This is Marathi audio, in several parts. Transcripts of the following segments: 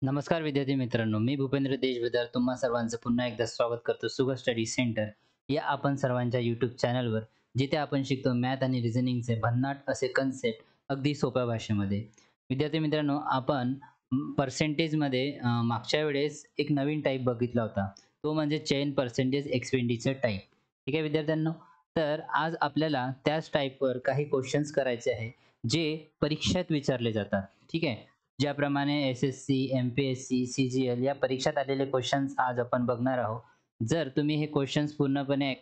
नमस्कार विद्यार्थी मित्रांनो, मी भूपेंद्र देशभदर तुम्हा सर्वांचं पुन्हा एकदा स्वागत करतो सुगत स्टडी सेंटर या आपण सर्वांच्या यूट्यूब चॅनलवर, जिथे आपण शिकतो मॅथ आणि रिझनिंगचे भन्नाट असे कन्सेप्ट अगदी सोप्या भाषेमध्ये. विद्यार्थी मित्रांनो, आपण पर्सेंटेजमध्ये मागच्या वेळेस एक नवीन टाईप बघितला होता. तो म्हणजे चेन पर्सेंटेज एक्सपेंडिचर टाईप. ठीक आहे विद्यार्थ्यांनो, तर आज आपल्याला त्याच टाईपवर काही क्वेश्चन्स करायचे आहे, जे परीक्षेत विचारले जातात. ठीक आहे. ज्याप्रमाणे एस-एस-सी, एम-पी-एस-सी, सी-जी-एल या परीक्षात आलेले क्वेश्चन्स आज आपण बघणार आहोत. जर तुम्ही हे क्वेश्चन्स पूर्णपणे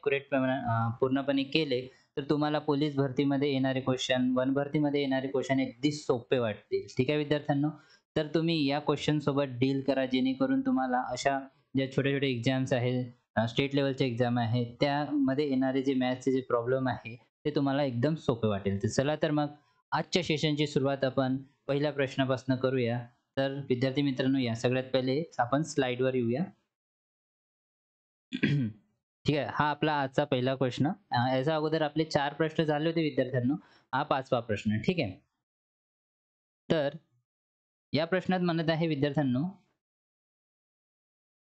पूर्णपणे केले, तर तुम्हाला पोलीस भरतीमध्ये येणारे क्वेश्चन, वन भरतीमध्ये येणारे क्वेश्चन अगदी सोपे वाटतील. ठीक आहे विद्यार्थ्यांनो? तर तुम्ही या क्वेश्चन सोबत डील करा, जेणेकरून तुम्हाला अशा ज्या छोट्या-छोट्या एक्झाम्स आहेत, स्टेट लेव्हलच्या एक्झाम आहेत, त्यामध्ये येणारे जे मॅथ्सचे जे प्रॉब्लेम आहे, ते तुम्हाला एकदम सोपे वाटेल. तर चला तर मग आजच्या सेशनची सुरुवात आपण पहिल्या प्रश्नापासून करूया. तर विद्यार्थी मित्रांनो, या सगळ्यात पहिले आपण स्लाइडवर येऊया. ठीक आहे. हा आपला आजचा पहिला प्रश्न. याच्या अगोदर आपले 4 प्रश्न झाले होते विद्यार्थ्यांनो. हा 5वा प्रश्न. ठीक आहे. तर या प्रश्नात म्हणत आहे विद्यार्थ्यांनो,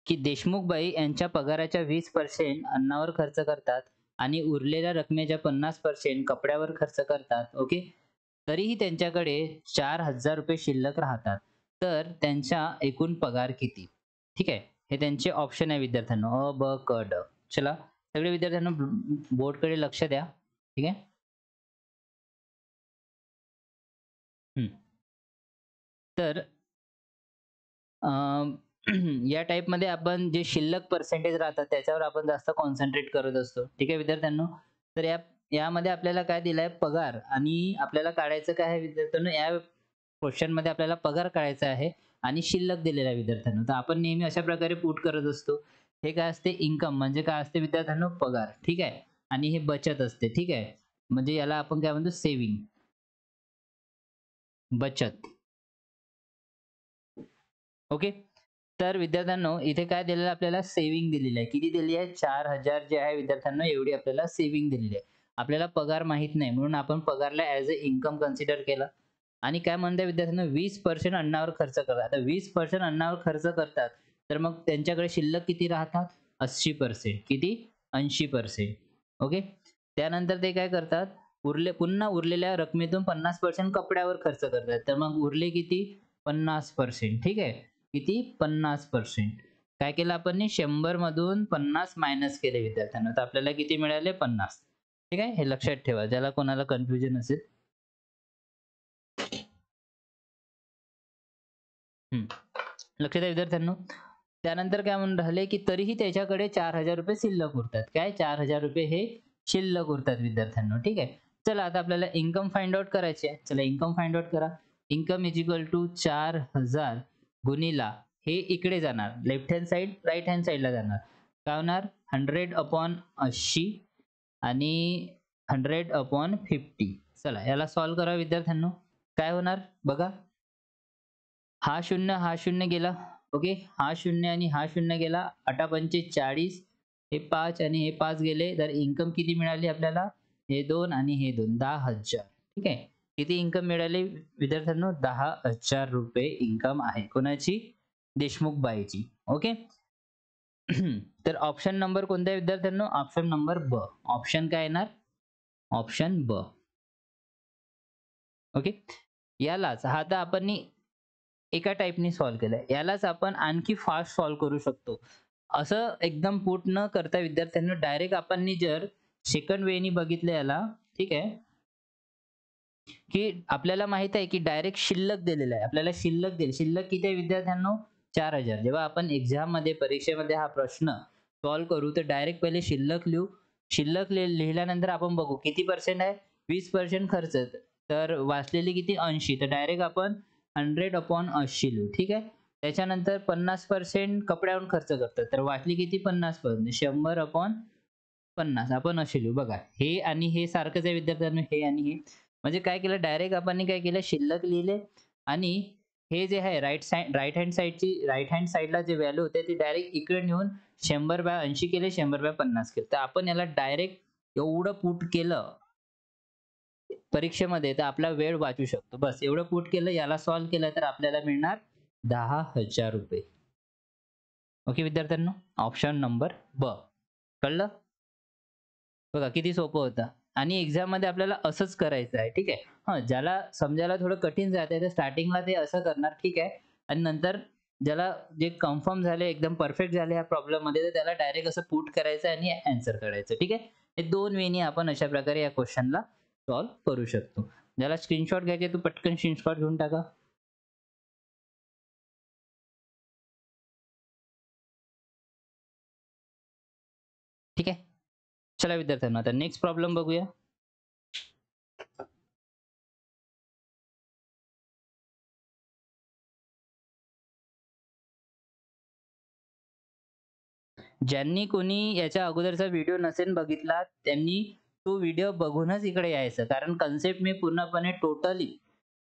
की देशमुखबाई यांच्या पगाराच्या 20% अन्नावर खर्च करतात आणि उरलेल्या रकमेच्या 50% कपड्यावर खर्च करतात. ओके. तरीही त्यांच्याकडे ₹4000 शिल्लक राहतात. तर त्यांचा एकूण पगार किती? ठीक आहे. हे त्यांचे ऑप्शन आहे विद्यार्थ्यांनो. अ, ब, क, ड. चला सगळे विद्यार्थ्यांनो बोर्डकडे लक्ष द्या. ठीक आहे. हं. तर अ, या टाइपमध्ये आपण जे शिल्लक पर्सेंटेज राहतात त्याच्यावर आपण जास्त कॉन्सन्ट्रेट करत असतो. ठीक आहे विद्यार्थ्यांनो. तर यामध्ये आपल्याला काय दिलंय पगार आणि आपल्याला काढायचं काय आहे विद्यार्थ्यांनो, या क्वेश्चनमध्ये आपल्याला पगार काढायचा आहे आणि शिल्लक दिलेला आहे विद्यार्थ्यांनो. तर आपण नेहमी अशा प्रकारे पुट करत असतो. हे काय असते इन्कम म्हणजे काय असते विद्यार्थ्यांनो पगार. ठीक आहे. आणि हे बचत असते. ठीक आहे. म्हणजे याला आपण काय म्हणतो सेव्हिंग, बचत. ओके. तर विद्यार्थ्यांनो इथे काय दिलेलं आहे आपल्याला सेव्हिंग दिलेली आहे. किती दिली आहे? 4000 जे आहे विद्यार्थ्यांनो एवढी आपल्याला सेव्हिंग दिलेली आहे. आपल्याला पगार माहीत नाही म्हणून आपण पगारला ॲज अ इन्कम कन्सिडर केलं. आणि काय म्हणताय विद्यार्थ्यांनो 20% अन्नावर खर्च करतात. आता 20% अन्नावर खर्च करतात, तर मग त्यांच्याकडे शिल्लक किती राहतात? 80%. किती? 80%. ओके. त्यानंतर ते काय करतात? पुन्हा उरलेल्या रकमेतून 50% कपड्यावर खर्च करतात. तर मग उरले किती? 50%. ठीक आहे. किती? 50%. काय केलं आपण 100 मधून 50 मायनस केले विद्यार्थ्यांनो. तर आपल्याला किती मिळाले? 50. ठीक आहे. हे लक्षात ठेवा. ज्याला कोणाला कन्फ्युजन असेल. हं. लक्षात आहे विद्यार्थ्यांनो. त्यानंतर काय म्हणून राहिले, की तरीही त्याच्याकडे ₹4000 शिल्लक उरतात. काय? ₹4000 हे शिल्लक उरतात विद्यार्थ्यांनो. ठीक आहे. चला आता आपल्याला इन्कम फाइंड आउट करायची आहे. चला इन्कम फाइंड आउट करा. इन्कम इज इक्वल टू 4000 गुणिला हे इकडे जाणार. Left hand side, right hand साइडला जाणार. काय होणार? 100/80 आणि 100/50. चला याला सॉल्व्ह करा विद्यार्थ्यांनो. काय होणार? बघा. हा शून्य गेला. ओके. हा शून्य आणि हा शून्य गेला. 8×5 40. हे 5 आणि हे 5 गेले. तर इन्कम किती मिळाली आपल्याला? हे 2 आणि हे 2 10,000. ठीक आहे. किती इन्कम मिळाली विद्यार्थ्यांनो? ₹10,000 इन्कम आहे. कोणाची? देशमुख बाईची. ओके. तर ऑप्शन नंबर कोणता आहे विद्यार्थ्यांनो? ऑप्शन नंबर ब. ऑप्शन काय येणार? ऑप्शन ब. ओके. यालाच हा आता आपण एका टाइपनी सॉल्व्ह केलंय. यालाच आपण आणखी फास्ट सॉल्व्ह करू शकतो. असं एकदम पुट न करता विद्यार्थ्यांनो डायरेक्ट आपण जर सेकंड वेनी बघितलं याला, ठीक आहे, की आपल्याला माहित आहे की डायरेक्ट शिल्लक दिलेलं आहे. आपल्याला शिल्लक दिली. शिल्लक किती आहे विद्यार्थ्यांनो? 4000. जेव्हा आपण एक्झाममध्ये परीक्षेमध्ये हा प्रश्न सॉल्व्ह करू तर डायरेक्ट पहिले शिल्लक लिहू. शिल्लक लिहिल्यानंतर आपण बघू किती पर्सेंट आहे? 20% खर्च. तर वाचलेली किती? 80. तर डायरेक्ट आपण 100/80 लिहू. ठीक आहे. त्याच्यानंतर 50% कपड्यावरून खर्च करतात. तर वाचली किती? 50%. 100/50 आपण असे लिहू. बघा हे आणि हे सारखंच आहे विद्यार्थ्यांनो, हे आणि हे. म्हणजे काय केलं डायरेक्ट आपण काय केलं शिल्लक लिहिले आणि हे जे आहे राइट हँड साइडला जे व्हॅल्यू होते ती डायरेक्ट इकडे नेऊन 100/80 केले, 100/50 केले. तर आपण याला डायरेक्ट एवढं पुट केलं परीक्षेमध्ये तर आपला वेळ वाचू शकतो. बस एवढं पुट केलं, याला सॉल्व्ह केलं तर आपल्याला मिळणार 10,000 रुपये. ओके विद्यार्थ्यांनो, ऑप्शन नंबर ब. कळलं? बघा किती सोपं होतं. आणि एक्झाममध्ये आपल्याला असंच करायचं आहे, ठीक आहे. ज्याला समजायला थोडं कठीण जातंय तर स्टार्टिंगला ते असं करणार, ठीक आहे. आणि नंतर ज्याला जे कन्फर्म झाले, एकदम परफेक्ट झाले ह्या प्रॉब्लेममध्ये, तर त्याला डायरेक्ट असं पुट करायचं आणि ॲन्सर करायचं, ठीक आहे. हे 2 वेनी आपण अशा प्रकारे या क्वेश्चनला सॉल्व्ह करू शकतो. ज्याला स्क्रीनशॉट घ्यायचे तो पटकन स्क्रीनशॉट घेऊन टाका. ठीक आहे. चला विद्यार्थ्यांनो, आता नेक्स्ट प्रॉब्लेम बघूया. ज्यांनी कोणी याच्या अगोदरचा व्हिडिओ नसेल बघितला, त्यांनी तो व्हिडिओ बघूनच इकडे यायचं. कारण कन्सेप्ट मी पूर्णपणे टोटली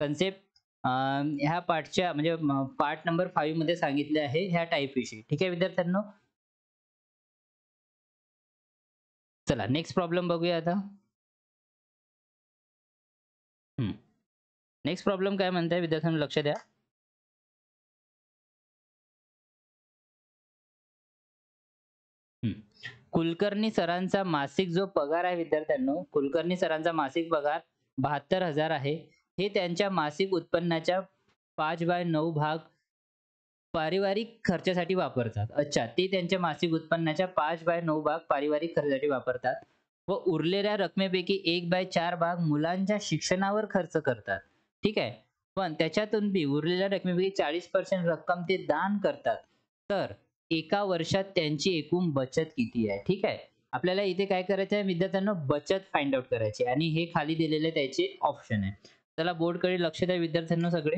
कन्सेप्ट ह्या पार्टच्या म्हणजे पार्ट नंबर 5 मध्ये सांगितले आहे ह्या टाइपविषयी. ठीक आहे विद्यार्थ्यांनो? चला नेक्स्ट प्रॉब्लेम बघूया आता. नेक्स्ट प्रॉब्लेम काय म्हणताय विद्यार्थ्यांनो, लक्ष द्या. कुलकर्णी सरांचा मासिक जो पगार आहे विद्यार्थ्यांनो, कुलकर्णी सरांचा मासिक पगार 72,000 आहे. हे त्यांच्या मासिक उत्पन्नाच्या 5/9 भाग पारिवारिक खर्चासाठी वापरतात. अच्छा, ते त्यांच्या मासिक उत्पन्नाच्या 5/9 भाग पारिवारिक खर्चासाठी वापरतात व उरलेल्या रकमेपैकी 1/4 भाग मुलांच्या शिक्षणावर खर्च करतात. ठीक आहे. पण त्याच्यातून बी उरलेल्या रकमेपैकी 40% रक्कम ते दान करतात. तर एका वर्षात त्यांची एकूण बचत किती आहे? ठीक आहे. आपल्याला इथे काय करायचं आहे विद्यार्थ्यांनो, बचत फाइंड आउट करायची आणि हे खाली दिलेले त्याचे ऑप्शन आहे. चला बोर्डकडे लक्ष द्या विद्यार्थ्यांनो सगळे.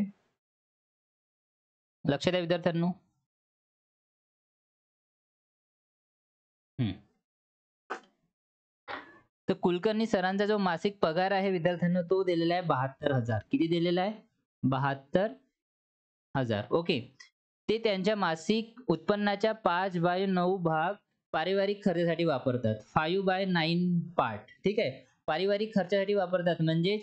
लक्ष द्या विद्यार्थ्यांनो. हं. तर कुलकर्णी सरांचा जो मासिक पगार आहे विद्यार्थ्यांनो, तो दिलेला आहे 72,000. किती दिलेला आहे? 72,000. ओके. ते त्यांच्या मासिक उत्पन्नाच्या 5/9 भाग पारिवारिक खर्चासाठी वापरतात. 5/9 पार्ट. ठीक आहे. पारिवारिक खर्चासाठी वापरतात म्हणजे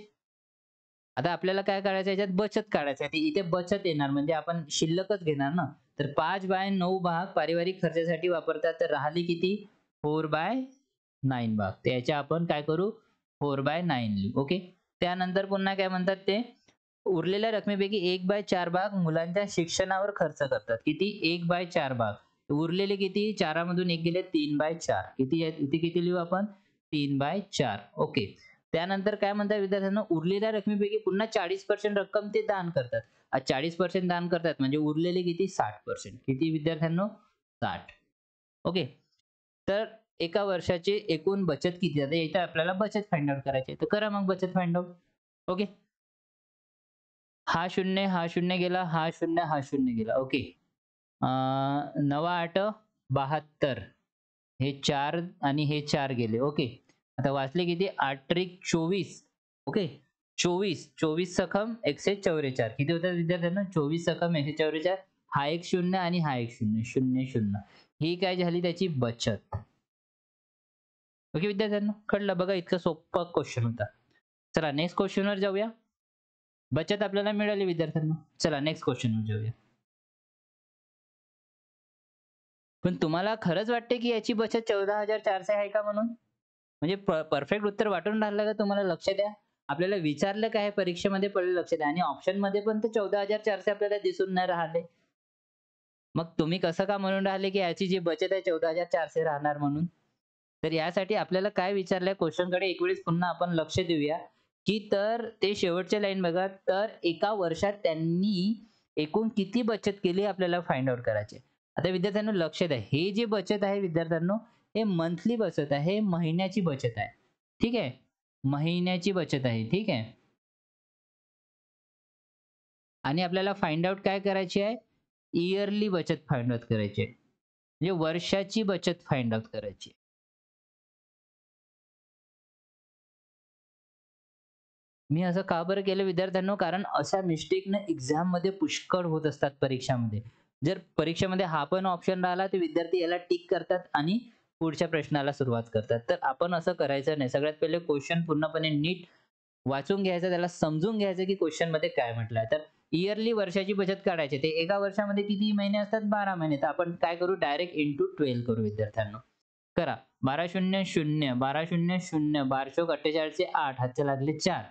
आता आपल्याला काय करायचं याच्यात बचत काढायची आहे. इथे बचत येणार म्हणजे आपण शिल्लकच घेणार ना. तर 5/9 भाग पारिवारिक खर्चासाठी वापरतात. तर राहिली किती? 4/9 भाग. तर याच्या आपण काय करू? 4/9 लिहू. ओके. त्यानंतर पुन्हा काय म्हणतात ते? उरलेल्या रकमेपैकी 1/4 भाग मुलांच्या शिक्षणावर खर्च करतात. किती? 1/4 भाग. उरलेले किती? 4 मधून 1 गेले 3/4. किती आहेत? इथे किती लिहू आपण? 3/4. ओके. त्यानंतर काय म्हणतात विद्यार्थ्यांनो, उरलेल्या रकमेपैकी पुन्हा 40% रक्कम ते दान करतात. 40% दान करतात म्हणजे उरलेले किती? 60%. किती विद्यार्थ्यांनो? 60. ओके. तर एका वर्षाची एकूण बचत किती? आता इथे आपल्याला बचत फाइंड आउट करायची आहे. तर करा मग बचत फाइंड आउट. ओके. हा 0, हा 0 गेला, हा 0, हा 0 गेला. ओके. 9-8 72. हे 4 आणि हे 4 गेले. ओके. आता वाचले किती? 8 त्रिक 24. ओके. 24. 24 सखम 144. किती होतात विद्यार्थ्यांनो? 24 सखम 144. हा एक 0 आणि हा एक 0. 0, 0. ही काय झाली त्याची बचत. ओके विद्यार्थ्यांनो, कळलं बघा इतका सोपा क्वेश्चन होता. चला नेक्स्ट क्वेश्चनवर जाऊया. बचत आपल्याला मिळाली विद्यार्थ्यांनो. चला नेक्स्ट क्वेश्चनवर जाऊया. पण तुम्हाला खरंच वाटते की याची बचत 14,400 आहे का म्हणून? म्हणजे परफेक्ट उत्तर वाटून राहिलं का तुम्हाला? लक्ष द्या. आपल्याला विचारलं काय आहे परीक्षेमध्ये पडलं, लक्ष द्या. आणि ऑप्शनमध्ये पण ते 14,400 आपल्याला दिसून नाही राहिले. मग तुम्ही कसं का म्हणून राहिले की याची जी बचत आहे 14,400 राहणार म्हणून? तर यासाठी आपल्याला काय विचारलंय क्वेश्चनकडे एक वेळेस पुन्हा आपण लक्ष देऊया, की तर ते शेवटच्या लाईन बघा. तर एका वर्षात त्यांनी एकूण किती बचत केली आपल्याला फाइंड आउट करायचे. आता विद्यार्थ्यांनो लक्ष द्या. हे जे बचत आहे विद्यार्थ्यांनो, हे मंथली बचत आहे, हे महिन्याची बचत आहे. ठीक आहे. महिन्याची बचत आहे. ठीक आहे. आणि आपल्याला फाइंड आउट काय करायची आहे? इयरली बचत फाइंड आउट करायची आहे. म्हणजे वर्षाची बचत फाइंड आउट करायची. मी असं का बरं केलं विद्यार्थ्यांनो? कारण अशा मिस्टेकने एक्झाममध्ये पुष्कळ होत असतात परीक्षामध्ये. जर परीक्षेमध्ये हा पण ऑप्शन राहिला तर विद्यार्थी याला टिक करतात आणि पुढच्या प्रश्नाला सुरुवात करतात. तर आपण असं करायचं नाही. सगळ्यात पहिले क्वेश्चन पूर्णपणे नीट वाचून घ्यायचं, त्याला समजून घ्यायचं की क्वेश्चन मध्ये काय म्हटलंय. तर इयरली वर्षाची बचत काढायची, ते एका वर्षामध्ये किती महिने असतात, 12 महिने. तर आपण काय करू, डायरेक्ट इंटू 12 करू विद्यार्थ्यांनो. करा 12 शून्य शून्य, 12 शून्य शून्य, 12 चोक 48 चे 8, हातचे लागले 4,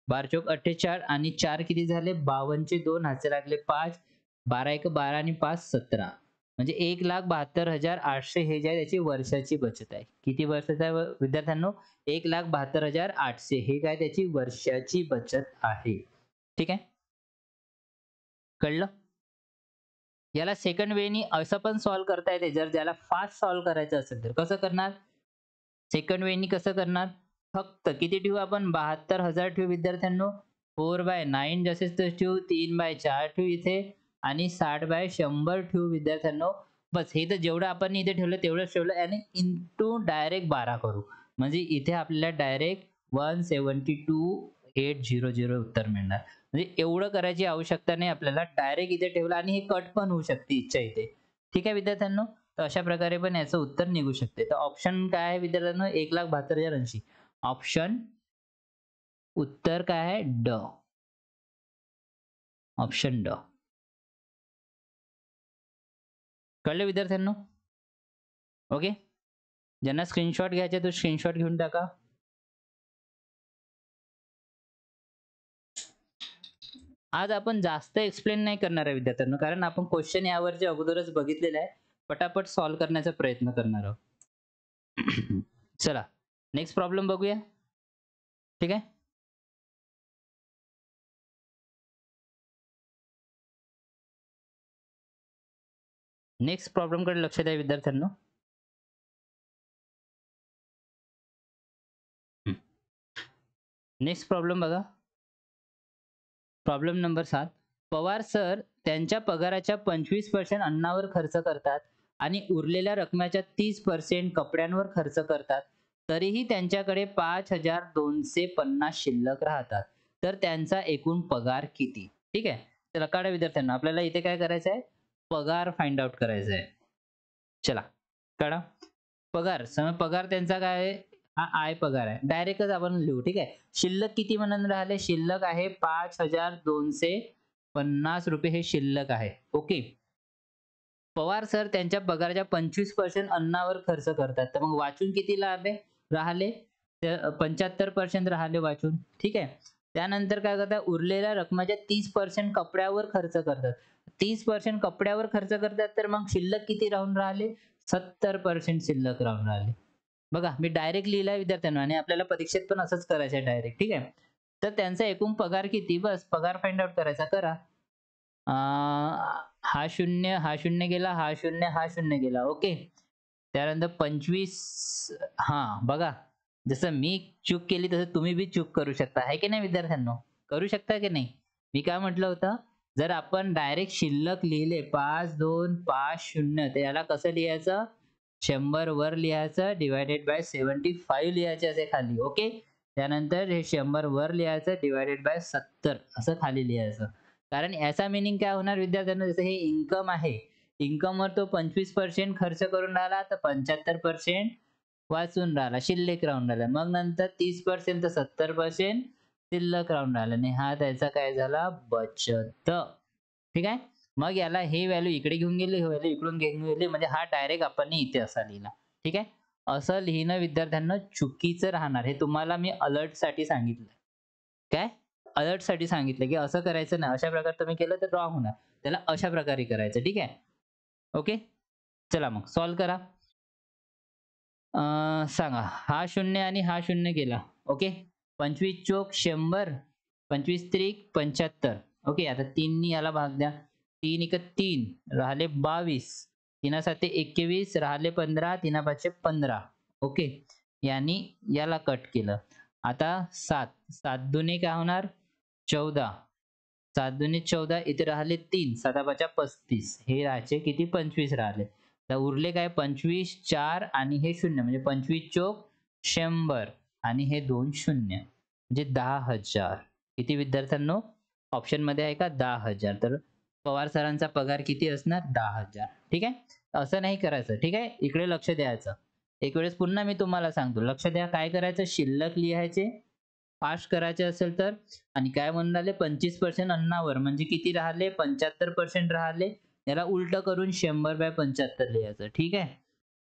12 चोक 48 आणि 4 किती झाले, 52 चे 2, हातचे लागले 5, 12 एक 12 आणि 5 17, म्हणजे 1,72,800 हे जे आहे त्याची वर्षाची बचत आहे. किती वर्षाचा आहे विद्यार्थ्यांनो, 1,72,800 हे काय त्याची वर्षाची बचत आहे. ठीक आहे, कळलं. याला सेकंड वेनी असं पण सॉल्व्ह करता येते, जर ज्याला फास्ट सॉल्व्ह करायचं असेल तर. कसं करणार, सेकंड वेनी कसं करणार, फक्त किती ठेवू आपण, 72,000 ठेवू विद्यार्थ्यांनो. 4/9 जसेच तसे ठेवू, 3/4 ठेवू इथे आणि 60/100 ठेवू विद्यार्थ्यांनो. बस, हे तर जेवढं आपण इथे ठेवलं तेवढंच ठेवलं आणि इंटू डायरेक्ट 12 करू, म्हणजे इथे आपल्याला डायरेक्ट 172,800 उत्तर मिळणार. म्हणजे एवढं करायची आवश्यकता नाही आपल्याला, डायरेक्ट इथे ठेवलं आणि हे कट पण होऊ शकते इच्छा इथे. ठीक आहे विद्यार्थ्यांनो, तर अशा प्रकारे पण याचं उत्तर निघू शकते. तर ऑप्शन काय आहे विद्यार्थ्यांनो, 1,72,800. ऑप्शन उत्तर काय आहे, ड. ऑप्शन ड. कळले विद्यार्थ्यांनो. ओके, ज्यांना स्क्रीनशॉट घ्यायचे तो स्क्रीनशॉट घेऊन टाका. आज आपण जास्त एक्सप्लेन नाही करणार आहे विद्यार्थ्यांनो, कारण आपण क्वेश्चन यावरचे अगोदरच बघितलेले आहे. पटापट सॉल्व्ह करण्याचा प्रयत्न करणार आहोत. चला नेक्स्ट प्रॉब्लेम बघूया. ठीक आहे, नेक्स्ट प्रॉब्लेम कडे लक्ष द्या विद्यार्थ्यांनो. नेक्स्ट प्रॉब्लेम बघा. Problem number 7. पवार सर त्यांच्या पगाराच्या 25% अन्नावर खर्च करतात आणि उरलेल्या रकमेच्या 30% कपड्यांवर खर्च करतात. तरीही त्यांच्याकडे 5,250 शिल्लक राहतात. तर त्यांचा एकूण पगार किती. ठीक आहे, चला काढा विद्यार्थ्यांना. आपल्याला इथे काय करायचं आहे, पगार फाइंड आउट करायचा आहे. चला काढा. पगार, समज पगार त्यांचा काय आहे, हा आय पगार आहे, डायरेक्टच आपण लिहू. ठीक आहे, शिल्लक किती म्हणून राहिले, शिल्लक आहे 5,250 रुपये हे शिल्लक आहे. ओके, पवार सर त्यांच्या पगाराच्या 25% अन्नावर खर्च करतात. तर मग वाचून किती राहिले, राहिले 75% राहिले वाचून. ठीक आहे, त्यानंतर काय करतात, उरलेल्या रकमेच्या 30% कपड्यावर खर्च करतात. 30% कपड्यावर खर्च करतात, तर मग शिल्लक किती राहून राहिले, 70% शिल्लक राहून राहिले. बघा मी डायरेक्ट लिहिलाय विद्यार्थ्यांना आणि आपल्याला परीक्षेत पण असंच करायचं आहे डायरेक्ट. ठीक आहे, तर त्यांचा एकूण पगार किती, बस पगार फाइंड आउट करायचा. करा. हा शून्य, हा शून्य गेला, हा शून्य, हा शून्य गेला. ओके, त्यानंतर 25. हा बघा, जसं मी चूक केली तसं तुम्ही बी चूक करू शकता, आहे की नाही विद्यार्थ्यांनो, करू शकता की नाही. मी काय म्हटलं होतं, जर आपण डायरेक्ट शिल्लक लिहिले 5,250, तर याला कसं लिहायचं, 100 वर लिहायचं डिवायडेड बाय 75 लिहायचे असे खाली. ओके, त्यानंतर हे 100 वर लिहायचं डिवायडेड बाय 70 असं खाली लिहायचं. कारण याचा मीनिंग काय होणार विद्यार्थ्यांना, जसं हे इन्कम आहे, इन्कमवर तो 25% खर्च करून राहिला, तर 75% वाचून राहिला, शिल्लक राहून राहिला. मग नंतर 30% तर 70% शिल्लक राहून राहिला आणि हा त्याचा काय झाला, बचत. ठीक आहे, मग याला हे व्हॅल्यू इकडे घेऊन गेली, हे व्हॅल्यू इकडून घेऊन गेली, म्हणजे हा डायरेक्ट आपण इथे असा लिहिला. ठीक आहे, असं लिहिणं विद्यार्थ्यांना चुकीचं राहणार. हे तुम्हाला मी अलर्ट साठी सांगितलं. काय, अलर्ट साठी सांगितलं की असं करायचं नाही, अशा प्रकारे तुम्ही केलं तर रॉंग होणार. त्याला अशा प्रकारे करायचं. ठीक आहे, ओके, चला मग सॉल्व्ह करा. सांगा, हा शून्य आणि हा शून्य गेला. ओके, 25 चोक 100, 25 त्रिक 75. ओके, आता 3 याला भाग द्या. 3 एक 3 राहिले 22, 3 साते 21 राहिले 15, 3 पाचशे 15. ओके, यांनी याला कट केलं. आता 7, 7 दुने काय होणार, 14, 7 दुने 14, इथे राहिले 3, 7 पाचा 35, हे राहायचे किती, 25 राहिले. तर उरले काय, 25, 4 आणि हे शून्य, म्हणजे 25 चोक 100 आणि हे 2 शून्य, म्हणजे 10,000. किती विद्यार्थ्यांनो, ऑप्शन मध्ये आहे का 10,000. तर पवार सरांचा पगार किती असणार, 10,000. ठीक आहे, असं नाही करायचं. ठीक आहे, इकडे लक्ष द्यायचं. एक वेळेस पुन्हा मी तुम्हाला सांगतो, लक्ष द्या. काय करायचं, शिल्लक लिहायचे फास्ट करायचे असेल तर. आणि काय म्हणून राहिले 25% अन्नावर म्हणजे किती राहिले 75% राहिले. याला उलट करून 100/75 लिहायचं. ठीक आहे.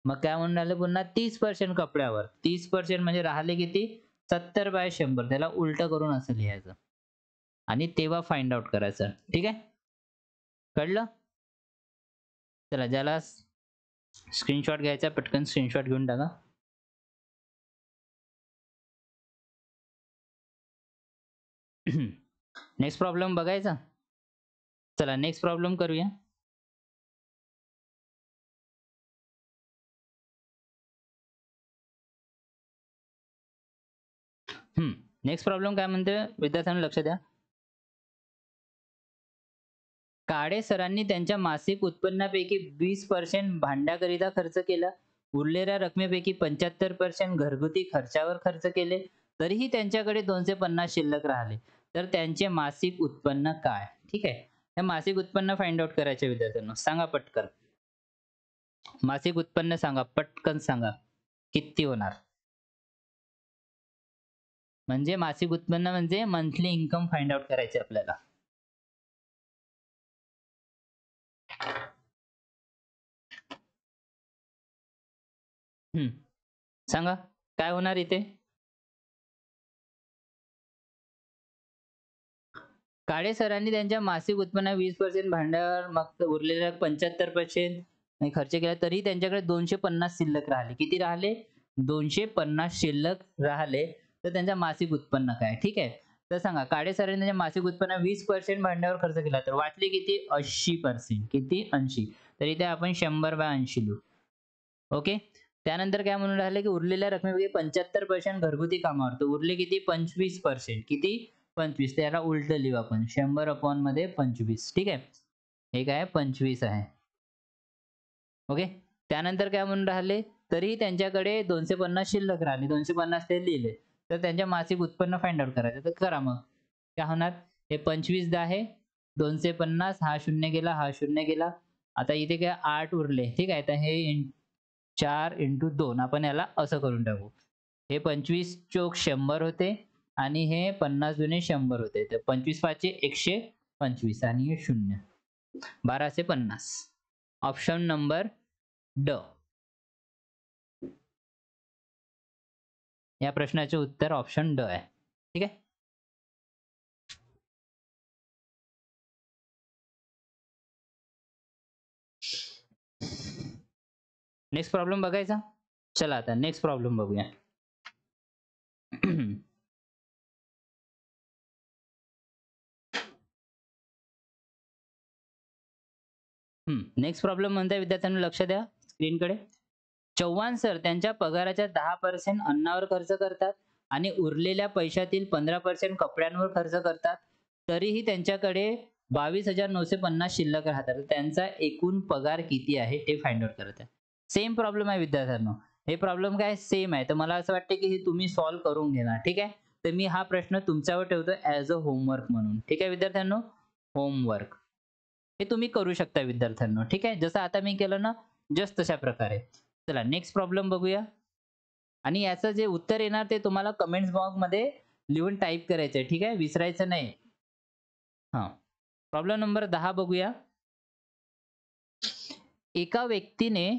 मग काय म्हणून राहिले पुन्हा 30% कपड्यावर. 30% म्हणजे राहिले किती 70/100. त्याला उलट करून असं लिहायचं आणि तेव्हा फाइंड आउट करायचं. ठीक आहे. कळलं? चला ज्याला स्क्रीनशॉट घ्यायचा पटकन स्क्रीनशॉट घेऊन टाका. नेक्स्ट प्रॉब्लेम बघायचा. चला नेक्स्ट प्रॉब्लेम करूया. नेक्स्ट प्रॉब्लेम काय म्हणते विद्यार्थ्यांना लक्ष द्या. काळे सरांनी त्यांच्या मासिक उत्पन्नापैकी 20% भांड्याकरिता खर्च केला. उरलेल्या रकमेपैकी 75% घरगुती खर्चावर खर्च केले. तरीही त्यांच्याकडे 250 शिल्लक राहिले. तर त्यांचे मासिक उत्पन्न काय? ठीक आहे. हे मासिक उत्पन्न फाइंड आउट करायचे विद्यार्थ्यांनो. सांगा पटकन. मासिक उत्पन्न सांगा, पटकन सांगा. किती होणार? म्हणजे मासिक उत्पन्न म्हणजे मंथली इन्कम फाइंड आउट करायचे आपल्याला. सांगा काय होणार इथे? काळे सरांनी त्यांच्या मासिक उत्पन्नात 20% भांड्यावर मग उरलेल्या 75% खर्च केला तरी त्यांच्याकडे 250 शिल्लक राहिले. किती राहिले? 250 शिल्लक राहिले. तर त्यांचा मासिक उत्पन्न काय? ठीक आहे. तर सांगा काळे सरांनी त्यांच्या मासिक उत्पन्नात 20% भांड्यावर खर्च केला तर वाटले किती 80%. किती 80. तर इथे आपण 100/80 लिहू. ओके. त्यानंतर काय म्हणून राहिले की उरलेल्या रकमेपैकी 75% घरगुती कामावर. तर उरले किती 25%. किती 25. त्याला उलट लिहू आपण 100 मध्ये 25. ठीक आहे. हे काय 25 आहे. ओके. त्यानंतर काय म्हणून राहिले तरी त्यांच्याकडे 250 शिल्लक राहिले. 250 ते लिहिले. तर त्यांच्या मासिक उत्पन्न फाइंड आउट करायचं. तर करा मग. काय होणार? हे 25 आहे. 250 हा शून्य गेला, हा शून्य गेला. आता इथे काय 8 उरले. ठीक आहे. तर हे 4 × 2 आपण याला असं करून टाकू. हे 25 चोक 100 होते आणि हे 50 दुने 100 होते. तर 25 पाचे 125 आणि हे 0. 1250. ऑप्शन नंबर ड. या प्रश्नाचे उत्तर ऑप्शन ड आहे. ठीक आहे. नेक्स्ट प्रॉब्लेम बघायचा. चला आता नेक्स्ट प्रॉब्लेम बघूया. नेक्स्ट प्रॉब्लेम म्हणताय विद्यार्थ्यांना लक्ष द्या स्क्रीनकडे. चव्हाण सर त्यांच्या पगाराच्या 10% अन्नावर खर्च करतात आणि उरलेल्या पैशातील 15% कपड्यांवर खर्च करतात. तरीही त्यांच्याकडे 22,950 शिल्लक राहतात. त्यांचा एकूण पगार किती आहे ते फाइंड आउट करत आहे. सेम प्रॉब्लेम आहे विद्यार्थ्यांनो. हे प्रॉब्लेम काय सेम आहे. तर मला असं वाटतं की हे तुम्ही सॉल्व्ह करून घेणार. ठीक आहे. तर मी हा प्रश्न तुमच्यावर ठेवतो ॲज अ होमवर्क म्हणून. ठीक आहे विद्यार्थ्यांनो. होमवर्क हे तुम्ही करू शकता विद्यार्थ्यांनो. ठीक आहे. जसं आता मी केलं ना जस्ट तशा प्रकारे. चला नेक्स्ट प्रॉब्लेम बघूया. आणि याचं जे उत्तर येणार ते तुम्हाला कमेंट्स बॉक्समध्ये लिहून टाइप करायचं आहे. ठीक आहे. विसरायचं नाही. हां. प्रॉब्लेम नंबर 10 बघूया. एका व्यक्तीने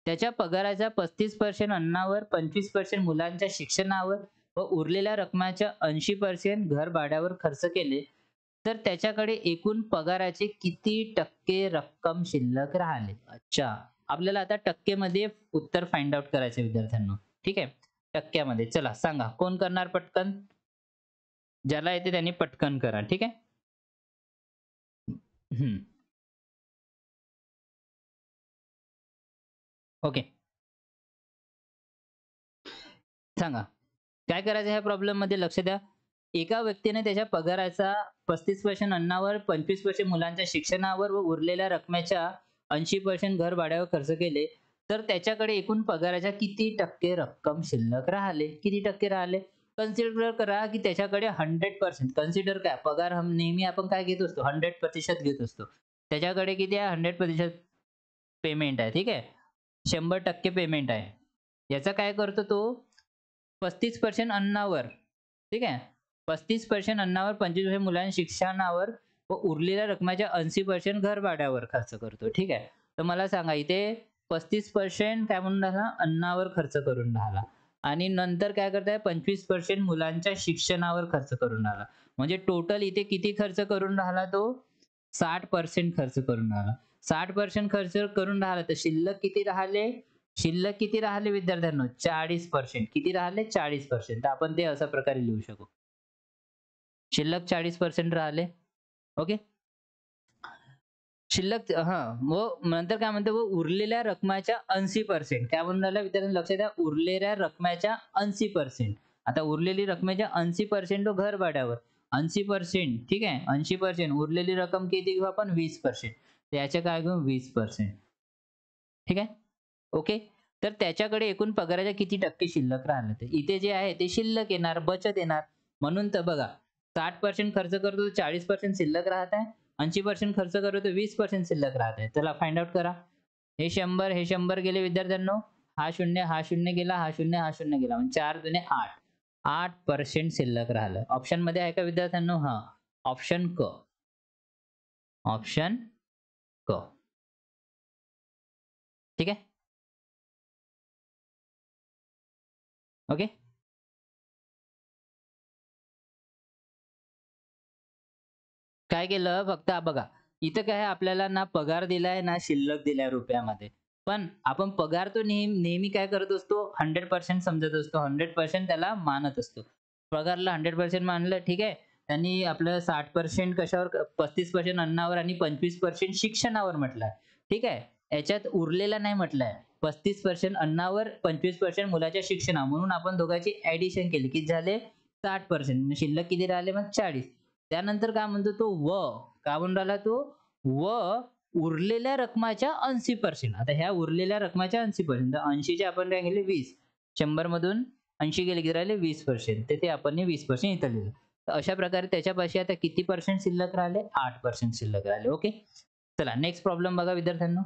त्याच्या पगाराच्या 35% अन्नावर, 25% मुलांच्या शिक्षणावर व उरलेल्या रकमेच्या 80% घर भाड्यावर खर्च केले. तर त्याच्याकडे एकूण पगाराचे किती टक्के रक्कम शिल्लक राहिले? अच्छा. आपल्याला आता टक्केमध्ये उत्तर फाइंड आउट करायचे विद्यार्थ्यांनो. ठीक आहे. टक्क्यामध्ये. चला सांगा कोण करणार पटकन? ज्याला येते त्यांनी पटकन करा. ठीक आहे. ओके. सांगा. काय करायचं ह्या प्रॉब्लेम मध्ये लक्ष द्या. एका व्यक्तीने त्याच्या पगाराचा 35% अन्नावर, 25% मुलांच्या शिक्षणावर व उरलेल्या रकमेच्या 80% घर भाड्यावर खर्च केले. तर त्याच्याकडे एकूण पगाराच्या किती टक्के रक्कम शिल्लक राहिले? किती टक्के राहिले? कन्सिडर करा की त्याच्याकडे 100%. कन्सिडर काय पगार नेहमी आपण काय घेत असतो 100% घेत असतो. त्याच्याकडे किती आहे 100% पेमेंट आहे. ठीक आहे. 100% पेमेंट आहे. याचा काय करतो तो 35% अन्नावर, ठीक आहे. 35% अन्नावर, 25% मुलांच्या शिक्षणावर व उरलेल्या रकमेच्या 80% घरभाड्यावर खर्च करतो, ठीक आहे. तर मला सांगा इथे 35% काय म्हणून राहिला? अन्नावर खर्च करून राहिला आणि नंतर काय करताय 25% मुलांच्या शिक्षणावर खर्च करून राहिला. म्हणजे टोटल इथे किती खर्च करून राहिला तो? 60% खर्च करून राहिला. 60% खर्च करून राहिला तर शिल्लक किती राहिले? शिल्लक किती राहिले विद्यार्थ्यांनो? 40%. किती राहिले? 40%. तर आपण ते अशा प्रकारे लिहू शकू. शिल्लक 40% राहिले. ओके. शिल्लक व नंतर काय म्हणतो उरलेल्या रकमेच्या 80%. काय म्हणून राहिला विद्यार्थ्यांनो लक्षात द्या. उरलेल्या रकमेच्या 80%. आता उरलेली रकमेच्या 80% तो घर भाड्यावर. 80% ठीक आहे. 80% उरलेली रक्कम किती घेऊ आपण? 20%. तर याचे काय घेऊ? 20%. ठीक आहे. ओके. तर त्याच्याकडे एकूण पगाराच्या किती टक्के शिल्लक राहिले? तर इथे जे आहे ते शिल्लक येणार, बचत येणार. म्हणून तर बघा 60% खर्च करतो 40% शिल्लक राहत आहे. 80% खर्च करतो तर 20% शिल्लक राहत आहे. चला फाइंड आउट करा. हे 100 हे 100 गेले विद्यार्थ्यांनो. हा 0 हा 0 गेला, हा 0 हा 0 गेला. म्हणजे 4 दुने 8. 8% शिल्लक राहिलं. ऑप्शनमध्ये आहे का विद्यार्थ्यांनो? हां. ऑप्शन क. ऑप्शन क. ठीक आहे. ओके. काय केलं फक्त बघा, इथं काय आहे आपल्याला ना पगार दिलाय ना शिल्लक दिलाय रुपयामध्ये. पण आपण पगार तो नेहमी काय करत असतो 100% समजत असतो. 100% त्याला मानत असतो. पगारला 100% मानलं ठीक आहे. त्यांनी आपलं 60% कशावर 35% अन्नावर आणि 25% शिक्षणावर म्हटलंय. ठीक आहे. याच्यात उरलेला नाही म्हटलंय. 35% अन्नावर, 25% मुलाच्या शिक्षणावर. म्हणून आपण दोघांची ॲडिशन केली. किती झाले? 60%. शिल्लक किती राहिले मग? 40. त्यानंतर काय म्हणतो तो काय म्हणून राहिला तो? उरलेल्या रकमाच्या 80%. आता ह्या उरलेल्या रकमाच्या 80%. तर 80 चे आपण काय केले 20. 100 मधून 80 गेले की राहिले 20%. तर ते आपण 20% इथं लिहिलं. तर अशा प्रकारे त्याच्यापाशी आता किती पर्सेंट शिल्लक राहिले? 8% शिल्लक राहिले. ओके. चला नेक्स्ट प्रॉब्लेम बघा विद्यार्थ्यांनो.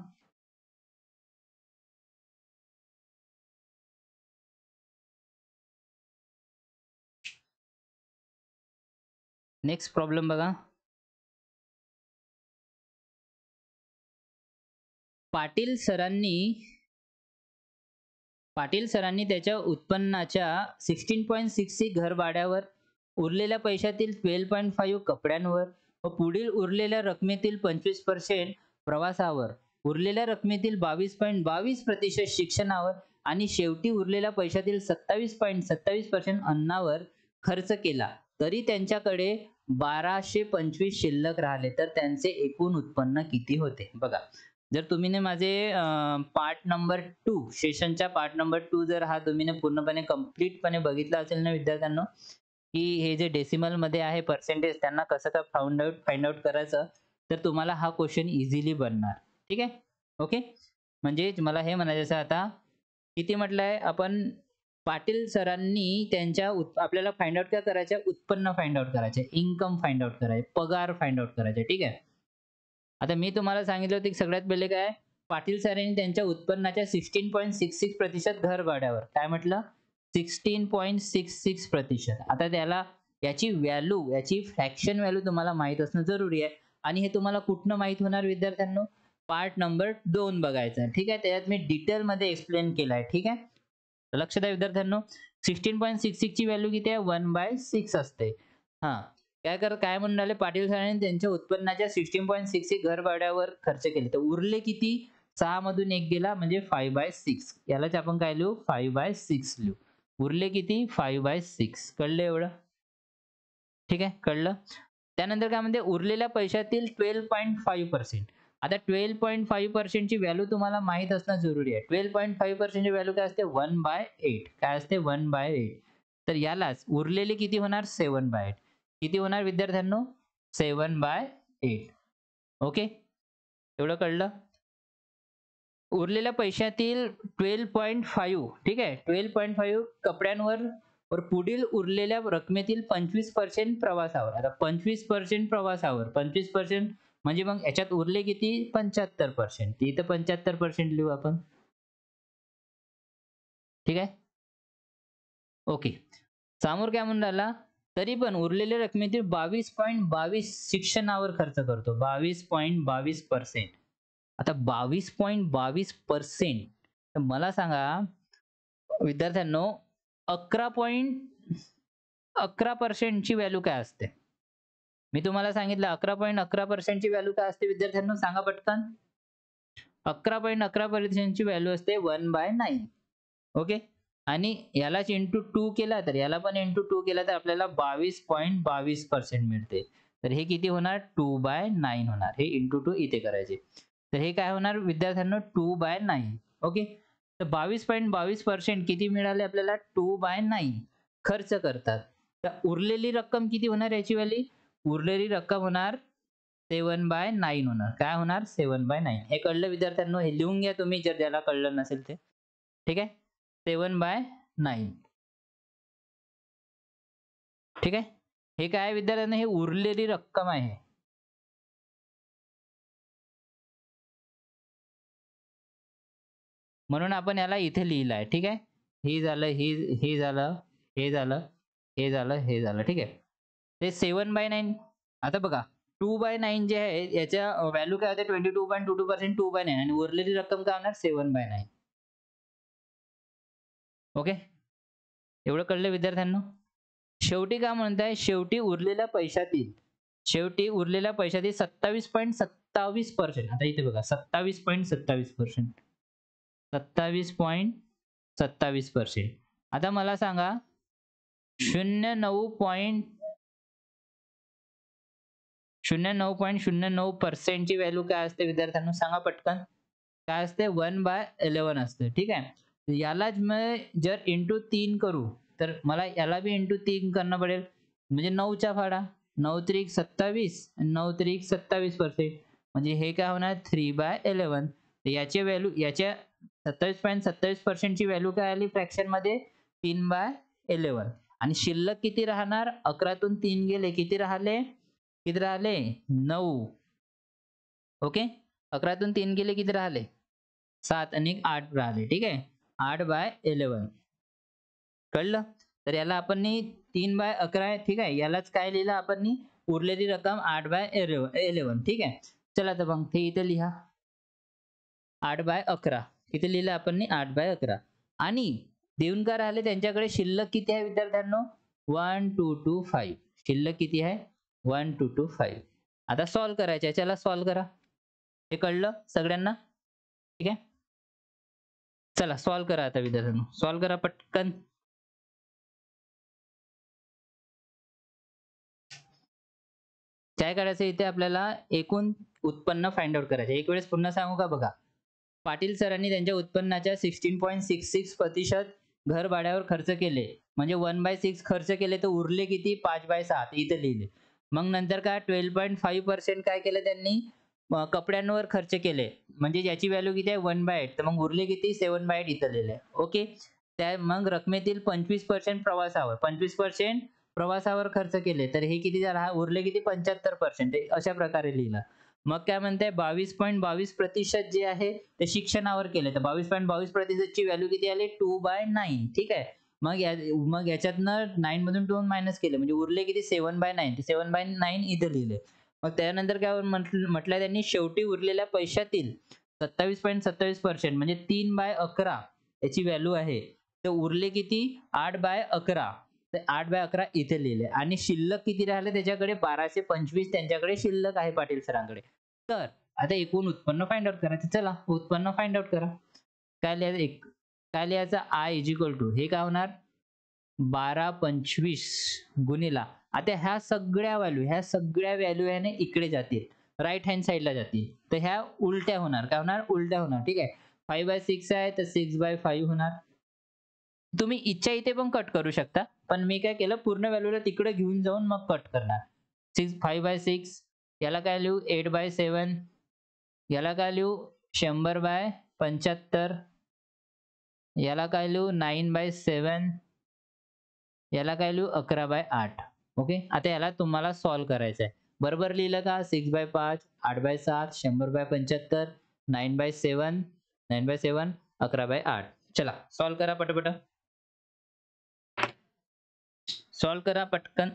नेक्स्ट प्रॉब्लेम बघा. पाटील सरांनी त्याच्या उत्पन्नाच्या 16.66 घर भाड्यावर, उरलेल्या पैशातील 12.5 कपड्यांवर व पुढील उरलेल्या रकमेतील 25% प्रवासावर, उरलेल्या रकमेतील 22.22% शिक्षणावर आणि शेवटी उरलेल्या पैशातील 27.27% अन्नावर खर्च केला, तरी त्यांच्याकडे 1225 शिल्लक राहिले, तर त्यांचे एकूण उत्पन्न किती होते? बघा. जर तुम्ही ने माझे पार्ट नंबर 2 सेशनच्या पार्ट नंबर 2 जर हा तुम्ही ने पूर्णपणे कंप्लीटपणे बघितला असेल ना विद्यार्थ्यांनो, की हे जे डेसिमल मध्ये आहे पर्सेंटेज त्यांना कसं काय फाइंड आउट करायचं, तर तुम्हाला हा क्वेश्चन इझिली बनणार. ठीक आहे. ओके. म्हणजे मला हे म्हणायचं आहे आता किती म्हटलंय आपण पाटील सरांनी त्यांच्या आपल्याला फाइंड आउट काय करायचं आहे? उत्पन्न फाइंड आउट करायचे, इन्कम फाइंड आउट करायचे, पगार फाइंड आउट करायचे. ठीक आहे. आता मी तुम्हाला सांगितलं होतं की सगळ्यात पहिले काय पाटील सरांनी त्यांच्या उत्पन्नाच्या 16.66% घर भाड्यावर. काय म्हटलं? 16.66%. आता त्याला याची व्हॅल्यू, याची फ्रॅक्शन व्हॅल्यू तुम्हाला माहीत असणं जरुरी आहे. आणि हे तुम्हाला कुठनं माहीत होणार विद्यार्थ्यांनो? पार्ट नंबर 2 बघायचा. ठीक आहे. त्याच्यात मी डिटेलमध्ये एक्सप्लेन केलाय. ठीक आहे. लक्ष द्या विद्यार्थ्यांनो. 16.66 ची व्हॅल्यू किती आहे? 1/6 असते. हां. काय म्हणून राहिले पाटील सरांनी त्यांच्या उत्पन्नाच्या 16.66 घर भाड्यावर खर्च केले. तर उरले किती? 6 मधून 1 गेला म्हणजे 5/6. यालाच आपण काय लिहू? 5/6 लिहू. उरले किती? 5/6. कळलं एवढं? ठीक आहे. कळलं? त्यानंतर काय म्हणते उरलेल्या पैशातील 12.5%. आता 12.5% ची व्हॅल्यू तुम्हाला माहीत असणं जरुरी आहे. 12.5% ची व्हॅल्यू काय असते? 1/8. काय असते? 1/8. तर यालाच उरलेले किती होणार? 7/8. किती होणार विद्यार्थ्यांनो? 7/8. ओके. एवढं कळलं? उरलेल्या पैशातील 12.5 ठीक आहे. 12.5 कपड्यांवर वर पुढील उरलेल्या रकमेतील 25% प्रवासावर. आता 25% प्रवासावर 25% म्हणजे मग याच्यात उरले किती? 75%. इथं 75% लिहू आपण. ठीक आहे. ओके. समोर काय म्हणून राहिला, तरी पण उरलेल्या रकमेतील 22.22 शिक्षणावर खर्च करतो. 22.22%. आता 22.22% तर मला सांगा विद्यार्थ्यांनो, 11% ची व्हॅल्यू काय असते? मी तुम्हाला सांगितलं 11.11% ची व्हॅल्यू काय असते विद्यार्थ्यांनो, सांगा पटकन. 11.11% ची व्हॅल्यू असते 1/9. ओके. आणि यालाच इंटू 2 केला तर याला पण इंटू 2 केला तर आपल्याला 22.22% मिळते. तर हे किती होणार? 2/9 होणार. हे इंटू 2 इथे करायचे. तर हे काय होणार विद्यार्थ्यांनो? 2/9. ओके. तर 22.22% किती मिळाले आपल्याला? 2/9 खर्च करतात. तर उरलेली रक्कम किती होणार याची व्हॅल्यू? उरलेली रक्कम होणार 7/9 होणार. काय होणार? 7/9. हे कळलं विद्यार्थ्यांनो? हे लिहून घ्या तुम्ही जर ज्याला कळलं नसेल ते. ठीक आहे. 7/9. ठीक आहे. हे काय आहे विद्यार्थ्यांनो? हे उरलेली रक्कम आहे. म्हणून आपण याला इथे लिहिलं आहे. ठीक आहे. हे झालं, हे झालं, हे झालं, हे झालं, हे झालं. ठीक आहे. ते 7/9. आता बघा 2/9 जे आहे याच्या व्हॅल्यू काय होते? 22.22% 2/9 आणि उरलेली रक्कम काय होणार? 7/9. ओके. एवढं कळलं विद्यार्थ्यांनो? शेवटी काय म्हणताय? शेवटी उरलेल्या पैशातील 27.27%. आता इथे बघा 27.27%. 27.27%. आता मला सांगा 09.09% ची व्हॅल्यू काय असते विद्यार्थ्यांनो? सांगा पटकन. काय असते? 1/11 असते. ठीक आहे. यालाच मी जर इंटू 3 करू तर मला याला बी इंटू 3 करणं पडेल. म्हणजे 9च्या फाडा. 9 त्रिक 27 आणि 9 त्रिक 27%. म्हणजे हे काय होणार? 3/11. याची व्हॅल्यू याच्या 27.27% ची व्हॅल्यू काय आली फ्रॅक्शनमध्ये? 3/11. आणि शिल्लक किती राहणार? 11तून 3 गेले किती राहिले? किती राहिले? 9. ओके. 11तून 3 गेले किती राहिले? 7 आणि 8 राहिले. ठीक आहे. 8/11. कळलं? तर याला आपण 3/11 आहे. ठीक आहे. यालाच काय लिहिलं आपण? उरलेली रक्कम 8/11. ठीक आहे. चला तर मग ते इथे लिहा. 8/11. किती लिहिलं आपण? 8/11. आणि देऊन काय राहिले त्यांच्याकडे शिल्लक किती आहे विद्यार्थ्यांनो? 1225. शिल्लक किती आहे? 1225. आता सॉल्व्ह करायचे. चला सॉल्व्ह करा. हे कळलं सगळ्यांना? ठीक आहे. चला सॉल्व्ह करा आता विद्यार्थ्यांनो. सॉल्व्ह करा पटकन. काय करायचं इथे आपल्याला? एकूण उत्पन्न फाइंड आउट करायचे. एक वेळेस पुन्हा सांगू का? बघा. पाटील सरांनी त्यांच्या उत्पन्नाच्या 16.66% घर भाड्यावर खर्च केले. म्हणजे 1/6 खर्च केले तर उरले किती? 5/7 इथे लिहिले. मग नंतर काय 12.5% काय केलं त्यांनी? कपड्यांवर खर्च केले. म्हणजे याची व्हॅल्यू किती आहे? 1/8. तर मग उरले किती? 7/8 इथं लिहिले. ओके. त्या मग रकमेतील 25% प्रवासावर. 25% प्रवासावर खर्च केले. तर हे किती झालं? हा उरले किती? 75%. अशा प्रकारे लिहिलं. मग काय म्हणताय? 22.22% जे आहे ते शिक्षणावर केले. तर 22.22% ची व्हॅल्यू किती आली? 2/9. ठीक आहे. मग याच्यातनं 9 मधून 2 मायनस केले म्हणजे उरले किती? 7/9. 7/9 इथे लिहिले. मग त्यानंतर काय म्हटलंय त्यांनी? शेवटी उरलेल्या पैशातील 27.27% म्हणजे 3/11 याची व्हॅल्यू आहे. तर उरले किती? 8/11. तर 8/11 इथे लिहिले आणि शिल्लक किती राहिले त्याच्याकडे? 1225 त्यांच्याकडे शिल्लक आहे पाटील सरांकडे. तर आता एकूण उत्पन्न फाइंड आउट करायचं. चला उत्पन्न फाइंड आउट करा. काय लिहायचं? काय लिहायचं? आय इज इक्वल टू हे काय होणार? 1225 गुणिला. आता ह्या सगळ्या व्हॅल्यू आहे ना इकडे जातील. राईट हँड साइडला जातील. तर ह्या उलट्या होणार. काय होणार? उलट्या होणार. ठीक आहे. 5/6 आहे तर 6/5 होणार. तुम्ही इच्छा इथे पण कट करू शकता. पण मी काय केलं? पूर्ण व्हॅल्यूला तिकडे घेऊन जाऊन मग कट करणार. 5/6 याला काय लिहू? 8/7 याला काय लिहू? 100/75 याला काय लिहू? 9/7 याला काय लिहू? 11/8. ओके. आता याला तुम्हाला सॉल्व्ह करायचं आहे. बरोबर लिहिलं का? 6/5 8/7 100/75 9/7 9/7 11/8. चला सॉल्व्ह करा पटापट. सॉल्व करा पटकन.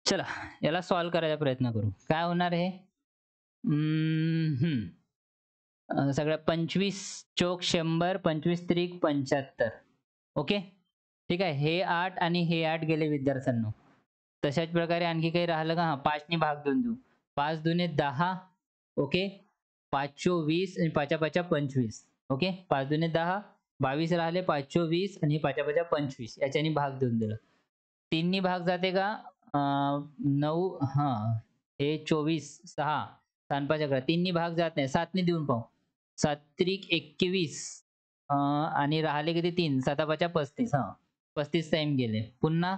चला याला सॉल्व करायचा प्रयत्न करू. काय होणार आहे? सगळ्या 25 चोक 100, 25 त्रिक 75. ओके, ठीक आहे. हे 8 आणि हे 8 गेले विद्यार्थ्यांनो. तशाच प्रकारे आणखी काही राहिलं का? 5 ने भाग देऊन देऊ. 5 दुने 10. ओके, 5 चोक 20 आणि 5 5 25. ओके, 5 दुने 10, 22 राहिले, 5 चोक 20 आणि 5 5 25. याच्याने भाग देऊन दिलं. 3 नी भाग जाते का? 9, हां, हे 24, 6, 6 5 11. 3 नी भाग जात नाही. 7 ने देऊन पाहू. 7 त्रिक 21, आणि राहिले किती? 3. 7 5 35. हां, 35 टाईम गेले. पुन्हा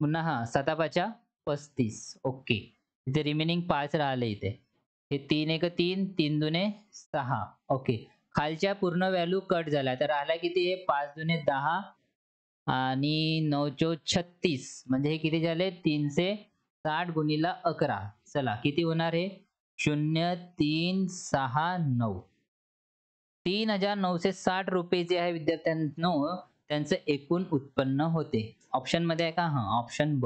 पुन्हा हां, 7 5 35. ओके. इथे रिमेनिंग 5 राहिले इथे. हे 3 एक 3, 3 दुने 6. ओके. खालच्या पूर्ण व्हॅल्यू कट झाल्या. तर राहिला किती आहे? 5 दुने 10 आणि 9 चोक 36. म्हणजे हे किती झाले? 360 गुणिले 11. चला किती होणार आहे? 0,369. 3,960 रुपये जे आहे विद्यार्थ्यांनो, त्यांचं एकूण उत्पन्न होते. ऑप्शन मध्ये आहे का? हां, ऑप्शन ब.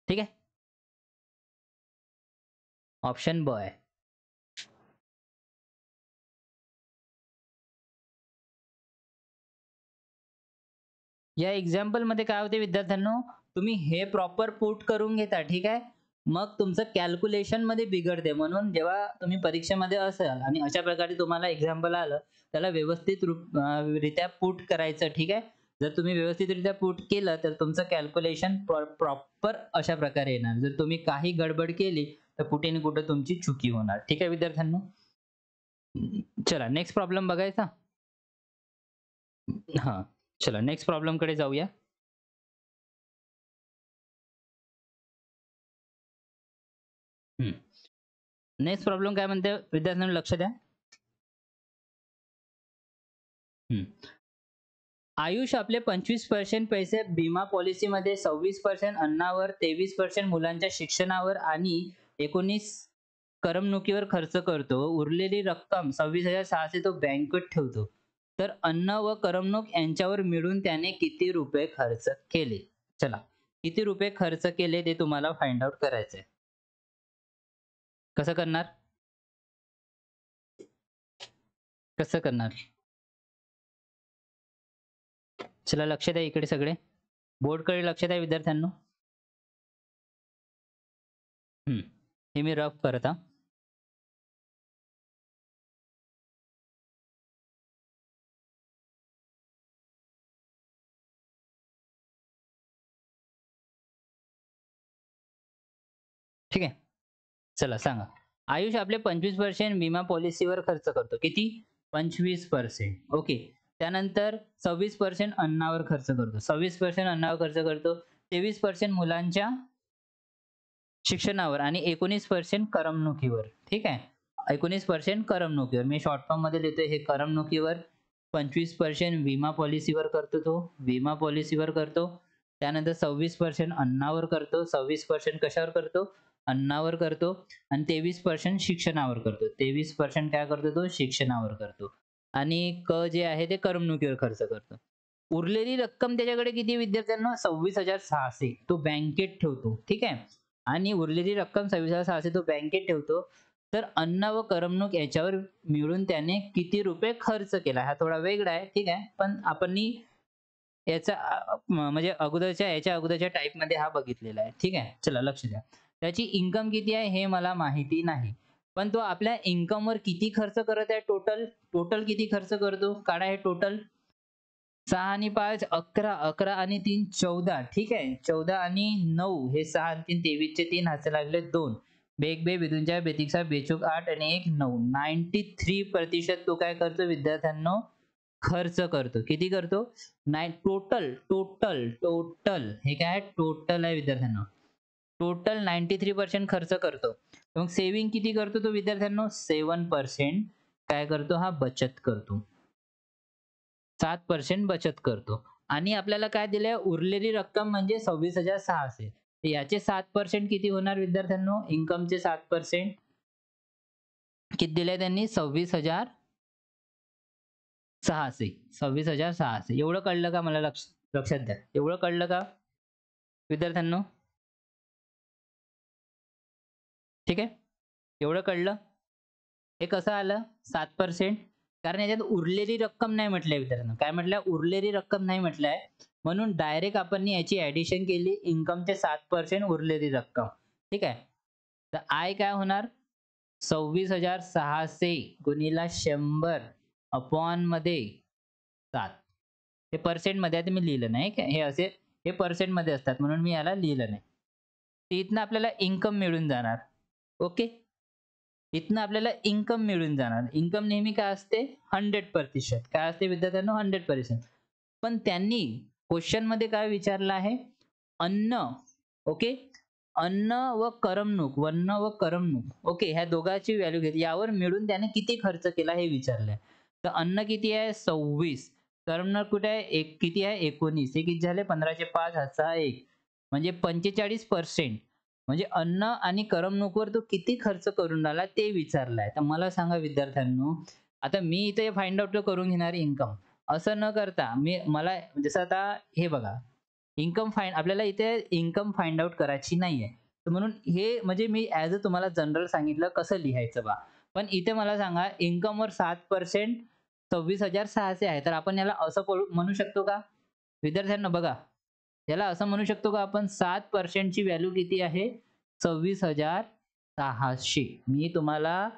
ठीक आहे, ऑप्शन ब आहे. या एक्झाम्पल मध्ये काय होते विद्यार्थ्यांनो, तुम्ही हे प्रॉपर पुट करून घेता. ठीक आहे, मग तुमचं कॅल्क्युलेशन मध्ये बिघडते. म्हणून जेव्हा तुम्ही परीक्षेमध्ये असाल आणि अशा प्रकारे तुम्हाला एक्झाम्पल आलं, त्याला व्यवस्थित रित्या पुट करायचं. ठीक आहे, जर तुम्ही व्यवस्थितरित्या पुट केलं तर तुमचं कॅल्क्युलेशन प्रॉपर अशा प्रकारे येणार. जर तुम्ही काही गडबड केली तर कुठे ना कुठे तुमची चुकी होणार. ठीक आहे विद्यार्थ्यांनो, चला नेक्स्ट प्रॉब्लेम बघायचा. हा, चला नेक्स्ट प्रॉब्लेम कडे जाऊया. नेक्स्ट प्रॉब्लेम काय म्हणते विद्यार्थ्यांनो, लक्ष द्या. आयुष आपले 25% पैसे विमा पॉलिसीमध्ये, 26% अन्नावर, 23% मुलांच्या शिक्षणावर आणि 19 करमणुकीवर खर्च करतो. उरलेली रक्कम 26,600 तो बँकेत ठेवतो. तर अन्न व करमणूक यांच्यावर मिळून त्याने किती रुपये खर्च केले? चला, किती रुपये खर्च केले ते तुम्हाला फाइंड आउट करायचंय. कसं करणार? कसं करणार? चला लक्ष द्या इकडे सगळे. बोर्डकडे लक्ष द्या विद्यार्थ्यांनो. हे मी रफ करत. ठीक आहे, चला सांगा. आयुष आपले 25% विमा पॉलिसीवर खर्च करतो. किती? 25%. ओके. त्यानंतर 26% अन्नावर खर्च करतो. 26% अन्नावर खर्च करतो. 23% मुलांच्या शिक्षणावर आणि 19% करमणुकीवर. ठीक आहे. 19% करमणुकीवर. मी शॉर्ट फॉर्म मध्ये लिहितोय हे करमणुकीवर. 25% विमा पॉलिसीवर करतो तो. विमा पॉलिसीवर करतो. त्यानंतर 26% अन्नावर करतो. 26% कशावर करतो? अन्नावर करतो. आणि 23% शिक्षणावर करतो. 23% काय करतो तो? शिक्षणावर करतो. आणि क जे आहे ते करमणुकीवर खर्च करतो. उरलेली रक्कम त्याच्याकडे किती विद्यार्थ्यांना? 26,600 तो बँकेत ठेवतो. ठीक आहे, आणि उरलेली रक्कम 26,600 तो बँकेत ठेवतो. तर अन्न व करमणूक याच्यावर मिळून त्याने किती रुपये खर्च केला? हा थोडा वेगळा आहे. ठीक आहे, पण आपण याचा म्हणजे याच्या अगोदरच्या टाइप मध्ये हा बघितलेला आहे. ठीक आहे, चला लक्ष द्या. त्याची इन्कम किती आहे हे मला माहिती नाही, पण तो आपल्या इन्कम वर किती खर्च करत आहे? टोटल टोटल किती खर्च करतो? काढा हे टोटल. 6 आणि 5 11, 11 आणि 3 14. ठीक आहे, 14 आणि 9 हे 6 आणि 3 23 चे 3 हाते लागले 2. बेग बे बेदूंच्या बेतिकसा बेचूक 8 आणि 1 9. 93% तो काय करतो विद्यार्थ्यांनो? खर्च करतो. किती करतो? टोटल टोटल टोटल हे काय? टोटल आहे विद्यार्थ्यांनो. टोटल 93% खर्च करतो. मग सेव्हिंग किती करतो तो विद्यार्थ्यांनो? 7% काय करतो? हा बचत करतो. 7% बचत करतो. आणि आपल्याला काय दिलंय? उरलेली रक्कम म्हणजे 26,600. याचे 7% किती होणार विद्यार्थ्यांनो? इन्कमचे 7%. किती दिलंय त्यांनी 26,600 26,600 एवढं कळलं का? मला लक्षात द्या. एवढं कळलं का विद्यार्थ्यांनो? ठीक आहे. एवढं कळलं? हे कसं आलं 7%? कारण याच्यात उरलेली रक्कम नाही म्हटलंय विद्यार्थ्यांनो. काय म्हटलंय? उरलेली रक्कम नाही म्हटलंय. म्हणून डायरेक्ट आपण याची ॲडिशन केली इन्कमचे 7% उरलेली रक्कम. ठीक आहे. तर आय काय होणार? 26,600 गुणिले 100 अपॉन मध्ये 7. हे पर्सेंटमध्ये आहे, ते मी लिहिलं नाही. हे असे हे पर्सेंटमध्ये असतात म्हणून मी याला लिहिलं नाही. तर इथनं आपल्याला इन्कम मिळून जाणार. ओके. इथनं आपल्याला इन्कम मिळून जाणार. इन्कम नेहमी काय असते? 100%. काय असते विद्यार्थ्यांनो? 100%. पण त्यांनी क्वेश्चनमध्ये काय विचारलं आहे? अन्न. ओके. अन्न व करमणूक, वन्न व करमणूक. ओके. ह्या दोघांची व्हॅल्यू घेतली. यावर मिळून त्याने किती खर्च केला हे विचारलंय. तर अन्न किती आहे? 26. करमणूक कुठे आहे? किती आहे? 19. हे किती झाले? 15चे 5 हातचा 1. म्हणजे 45%. म्हणजे अन्न आणि करमणुकीवर तो किती खर्च करून राहिला ते विचारलंय. तर मला सांगा विद्यार्थ्यांनो, आता मी इथे फाइंड आउट करून घेणार इन्कम. असं न करता मला जसं आता हे बघा, आपल्याला इथे इन्कम फाइंड आउट करायची नाहीये. तर म्हणून हे म्हणजे मी तुम्हाला जनरल सांगितलं कसं लिहायचं बा. पण इथे मला सांगा इन्कमवर 7% 26,600 आहे. तर आपण याला असं म्हणू शकतो का? विद्यार्थ्यांनो बघा, याला असं म्हणू शकतो का आपण 7% ची व्हॅल्यू किती आहे? 26,600. मी तुम्हाला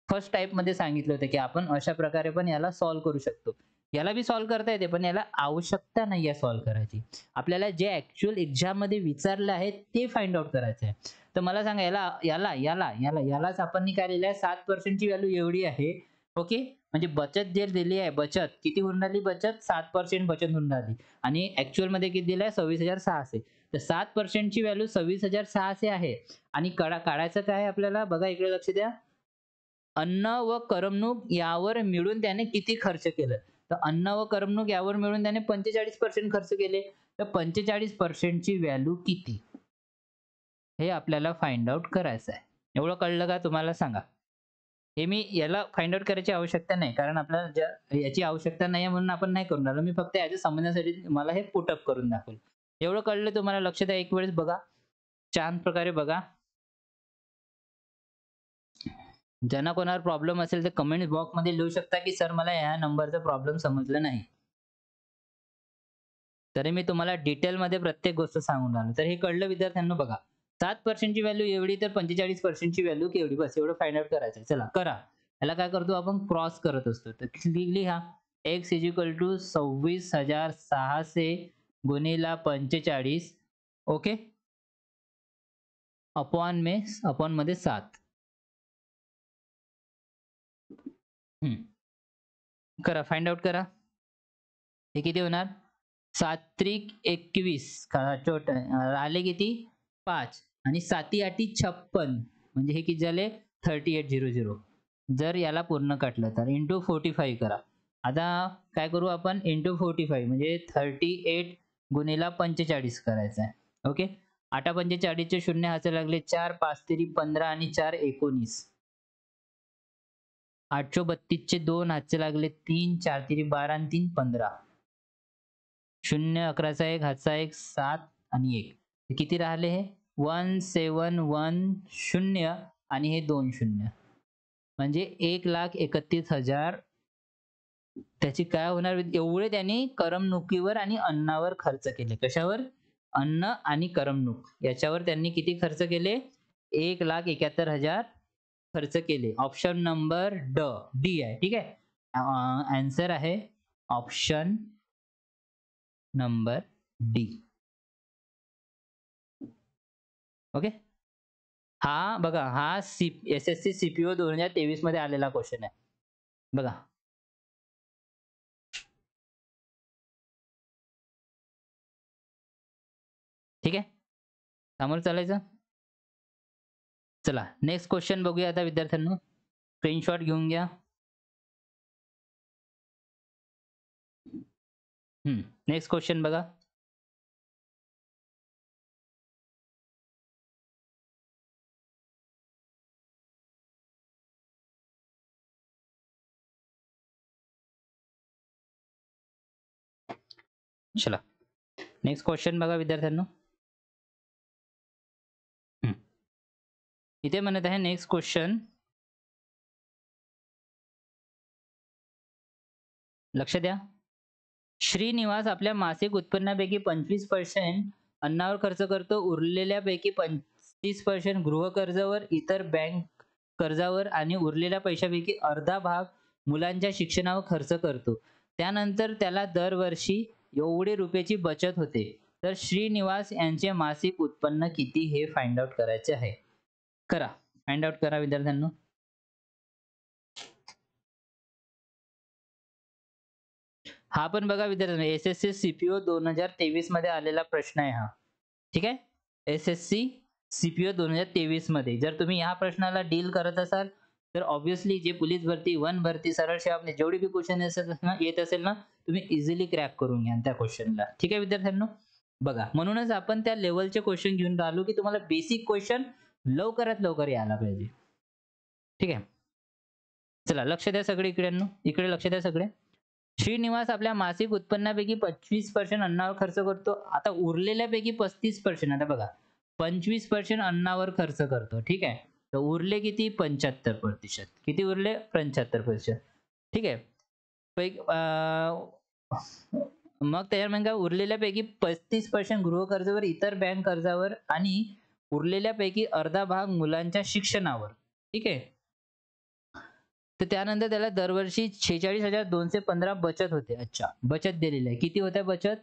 फर्स्ट टाइपमध्ये सांगितलं होतं, की आपण अशा प्रकारे पण याला सॉल्व्ह करू शकतो. याला बी सॉल्व्ह करता येते, पण याला आवश्यकता नाहीये सॉल्व्ह करायची. आपल्याला जे ॲक्चुअल एक्झाममध्ये विचारलं आहे ते फाइंड आउट करायचं आहे. तर मला सांगा यालाच आपण काय लिहिलं आहे? 7% ची व्हॅल्यू एवढी आहे. ओके. म्हणजे बचत जे दिली आहे, बचत किती होऊन राहिली? बचत 7% बचत होऊन राहिली आणि ॲक्चुअलमध्ये किती दिलं आहे? 26,600. तर 7% ची व्हॅल्यू 26,600 आहे आणि काढायचं काय आहे आपल्याला? बघा इकडे लक्ष द्या. अन्न व करमणूक यावर मिळून त्याने किती खर्च केलं? तर अन्न व करमणूक यावर मिळून त्याने 45% खर्च केले. तर 45% ची व्हॅल्यू किती? हे आपल्याला फाइंड आउट करायचं आहे. एवढं कळलं का तुम्हाला सांगा? हे मी याला फाइंड आउट करायची आवश्यकता नाही. कारण आपल्याला याची आवश्यकता नाहीये म्हणून आपण नाही करून राहिलो. मी फक्त समजण्यासाठी मला हे पुट अप करून दाखवलं. एवढं कळलं तुम्हाला? लक्ष द्या, एक वेळेस बघा. छान प्रकारे बघा. ज्यांना कोणावर प्रॉब्लेम असेल तर कमेंट बॉक्समध्ये लिहू शकता, की सर मला ह्या नंबरचा प्रॉब्लेम समजला नाही. तरी मी तुम्हाला डिटेलमध्ये प्रत्येक गोष्ट सांगून राहिलो. तर हे कळलं विद्यार्थ्यांनो बघा. 7% ची व्हॅल्यू एवढी तर 45% ची व्हॅल्यू केवढी? बस एवढं फाइंड आउट करायचं आहे. चला करा. याला काय करतो आपण? क्रॉस करत असतो. तर लिहा x = 26,600 गुणिले 45 ओके. अपॉन मध्ये 7. करा, फाइंड आउट करा. हे किती होणार? 7 त्रिक 21 आले किती? 5 आणि 7 8 56 म्हणजे हे किती झाले? 3800. जर याला पूर्ण काटलं तर इंटू 45 करा. आता काय करू आपण? इंटू 45 म्हणजे 38 गुणिले 45 करायचं आहे. ओके. 8 45 चे शून्य हाती लागले 4, 5 तिरी 15 आणि 4 19. 832 चे 2 हातचे लागले 3, 4 तिरी 12 आणि 3 15. 0 11चा 1 हातचा 1 7 आणि 1. हे किती राहिले हे? 1710 आणि हे 2 शून्य. म्हणजे 1,31,000 त्याची काय होणार? एवढे त्यांनी करमणुकीवर आणि अन्नावर खर्च केले. कशावर? अन्न आणि करमणूक याच्यावर त्यांनी किती खर्च केले? 1,71,000 खर्च केले. ऑप्शन नंबर डी आहे. ठीक आहे. आन्सर आहे ऑप्शन नंबर डी. ओके. हा बघा, हा SSC CPO 2023 मध्ये आलेला क्वेश्चन आहे. बघा. ठीक आहे. समोर चालायचं. चला नेक्स्ट क्वेश्चन बघूया आता विद्यार्थ्यांनो. स्क्रीनशॉट घेऊन घ्या. नेक्स्ट क्वेश्चन बघा. चला नेक्स्ट क्वेश्चन बघा विद्यार्थ्यांनो. इथे म्हणत आहे नेक्स्ट क्वेश्चन, लक्ष द्या. श्रीनिवास आपल्या मासिक उत्पन्नापैकी 25% अन्नावर खर्च करतो. उरलेल्यापैकी 35% गृहकर्जावर, इतर बँक कर्जावर आणि उरलेल्या पैशापैकी अर्धा भाग मुलांच्या शिक्षणावर खर्च करतो. त्यानंतर त्याला दरवर्षी एवढे रुपयाची बचत होते. तर श्रीनिवास यांचे मासिक उत्पन्न किती हे फाइंड आउट करायचे आहे. करा, फाइंड आउट करा विद्यार्थ्यांनो. हा पण बघा विद्यार्थ्यांनो, एसएससी सीपीओ 2023 मध्ये आलेला प्रश्न आहे हा. ठीक आहे, एसएससी सीपीओ 2023 मध्ये जर तुम्ही या प्रश्नाला डील करत असाल तर ऑब्विसली जे पोलीस भरती, वन भरती, सरळ सेवा जेवढे बी क्वेश्चन येत असेल ना, तुम्ही इझिली क्रॅक करून घ्या त्या क्वेश्चनला. ठीक आहे विद्यार्थ्यांनो, बघा म्हणूनच आपण त्या लेवलचे क्वेश्चन घेऊन राहिलो की तुम्हाला बेसिक क्वेश्चन लवकरात लवकर यायला पाहिजे. ठीक आहे, चला लक्ष द्या सगळे इकडे लक्ष द्या सगळे. श्रीनिवास आपल्या मासिक उत्पन्नापैकी 25% अन्नावर खर्च करतो. आता उरलेल्यापैकी 35%, आता बघा 25% अन्नावर खर्च करतो. ठीक आहे, तर उरले किती? 75%. किती उरले? 75%. ठीक आहे, मग त्याच्यावर मग उरलेल्यापैकी 35% गृहकर्जावर, इतर बँक कर्जावर आणि उरलेल्यापैकी अर्धा भाग मुलांच्या शिक्षणावर. ठीक आहे, तर त्यानंतर त्याला दरवर्षी 46,215 बचत होते. अच्छा, बचत दिलेली आहे. किती होत्या बचत?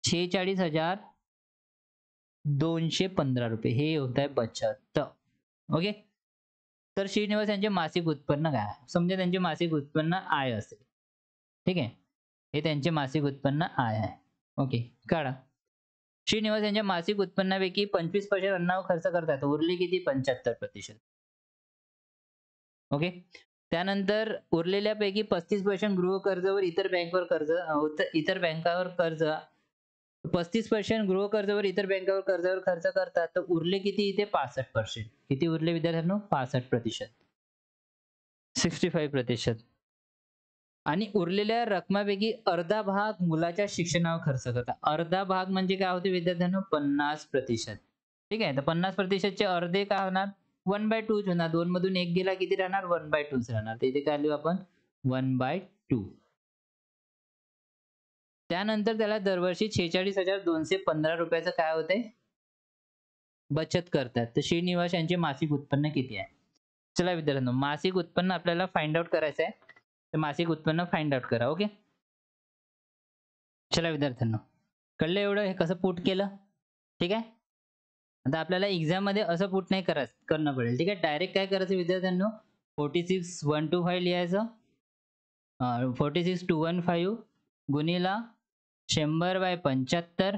46,215 रुपये हे होत आहे बचत. ओके, तर श्रीनिवास यांचे मासिक उत्पन्न काय आहे? समजा त्यांचे मासिक उत्पन्न आय असेल. ठीक आहे, हे त्यांचे मासिक उत्पन्न आय आहे. ओके, काढा. श्रीनिवास यांच्या मासिक उत्पन्नापैकी 25% अन्नावर खर्च करतात. उरले किती? 75%. ओके, त्यानंतर उरलेल्यापैकी 35% गृहकर्जावर, इतर बँकेवर कर्ज, इतर बँकावर कर्ज, 35% गृहकर्जावर, इतर बँकावर कर्जावर खर्च करतात. तर उरले किती? इथे 65%. किती उरले विद्यार्थ्यांनो? 65%, 65%. आणि उरलेल्या रकमापैकी अर्धा भाग मुलाच्या शिक्षणावर खर्च करतात. अर्धा भाग म्हणजे काय होते विद्यार्थ्यांनो? 50%. ठीक आहे, तर 50% चे अर्धे काय होणार? 1/2 होणार. 2 मधून 1 गेला, किती राहणार? 1/2 राहणार. तर इथे काय लिहू आपण? 1/2. त्यानंतर त्याला दरवर्षी 46,215 रुपयाचं काय होते? बचत करतात. तर श्रीनिवास यांचे मासिक उत्पन्न किती आहे? चला विद्यार्थ्यांनो, मासिक उत्पन्न आपल्याला फाइंड आउट करायचं आहे. तर मासिक उत्पन्न फाइंड आउट करा. ओके, चला विद्यार्थ्यांनो, कळलं एवढं हे कसं पुट केलं? ठीक आहे, आता आपल्याला एक्झाम मध्ये असं पुट नाही करणं पडेल. ठीक आहे, डायरेक्ट काय करायचं विद्यार्थ्यांनो? 46,125 लिहायचं. 46,215 गुणिला 100/75,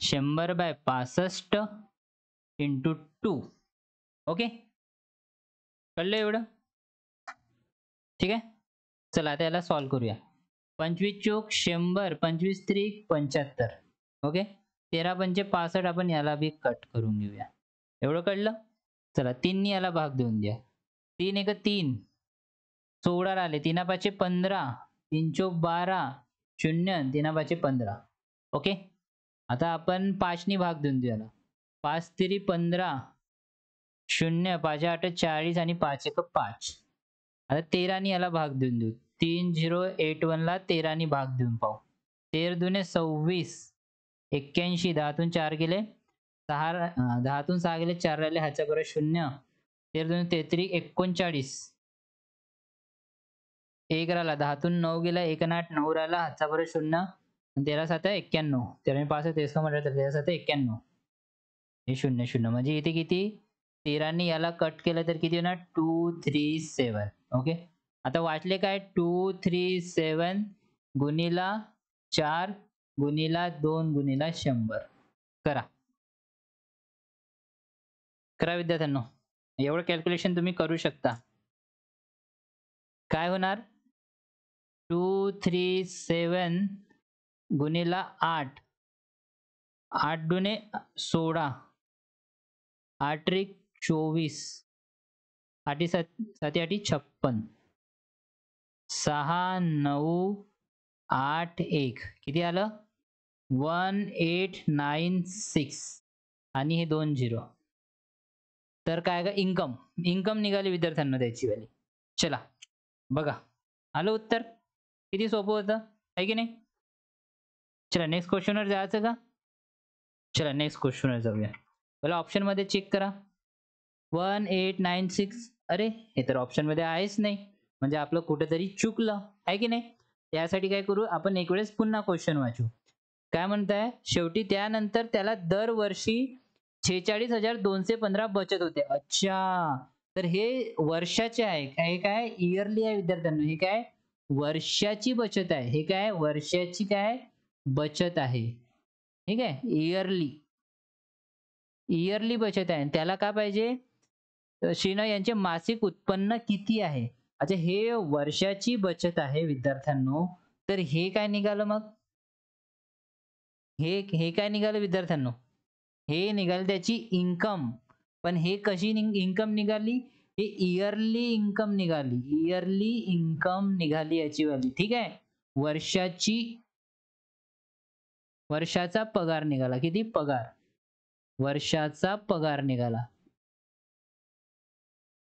100/65 इंटू 2. ओके, कळलं एवढं? ठीक आहे, चला आता याला सॉल्व करूया. 25 चोक 100, 25 त्रिक 75. ओके, 13 पंचे 65. आपण याला बी कट करून घेऊया. एवढं कळलं? चला 3 नी याला भाग देऊन द्या. 3 एक 3, 16 आले. 3 पाचे 15, 3 चोक 12, 0, 3 पाचे 15. ओके, आता आपण 5 नी भाग देऊन देऊ याला. 5 3 15, 0, 5 8 40 आणि 5 1 5. आता 13 नी याला भाग देऊन देऊ. 3081 ला 13 नी भाग देऊन पाहू. 13 दुने 26, 81, 10 तून 4 गेले 6, 10 तून 6 गेले 4 राहिले, हातच्या बरोबर 0. 13 दुने 33, 39, 1 राहिला, 10 तून 9 गेला, 1 आणि 8 9 राहिला, हातचा बरोबर 0. 13 7 91, 13 5 13 म्हटलं तर 13 7 91. हे 0 0 म्हणजे इथे किती? 13 नी याला कट केलं तर किती होणार? 237. ओके, आता वाचले काय? 237 गुणिला 4 गुणिला 2 गुणिला 100. करा विद्यार्थ्यांनो, एवढं कॅल्क्युलेशन तुम्ही करू शकता. काय होणार? 237 गुणिला 8, 8 दुने 16, 8 त्रिक 24, 8 7 7 8 56, 6 9 8 1. किती आलं? 1896 आणि हे 2 झिरो. तर काय का इन्कम इन्कम निघाली विद्यार्थ्यांना त्याची वाली. चला बघा आलं उत्तर. किती सोपं होतं आहे की नाही. चला नेक्स्ट क्वेश्चनवर जायचं का. चला नेक्स्ट क्वेश्चनवर जाऊया. पहिला ऑप्शन मध्ये चेक करा. 1896 अरे हे तर ऑप्शन मध्ये आहेच नाही, म्हणजे आपलं कुठेतरी चुकलं आहे की नाही. त्यासाठी काय करू आपण एक वेळेस पुन्हा क्वेश्चन वाचू. काय म्हणताय शेवटी त्यानंतर त्याला दरवर्षी 46,215 बचत होते. अच्छा तर हे वर्षाचे आहे हे काय इयरली आहे विद्यार्थ्यांना. हे काय वर्षाची बचत आहे. हे काय वर्षाची काय बचत आहे. ठीक आहे इयरली इयरली बचत आहे. त्याला काय पाहिजे श्रीना यांचे मासिक उत्पन्न किती आहे. अच्छा हे वर्षाची बचत आहे विद्यार्थ्यांनो. तर हे काय निघालं मग हे काय निघालं विद्यार्थ्यांनो. हे निघालं त्याची इन्कम. पण हे कशी इन्कम निघाली हे इयरली इन्कम निघाली. इयरली इन्कम निघाली याची वाली. ठीक आहे वर्षाचा पगार निघाला. किती पगार वर्षाचा पगार निघाला.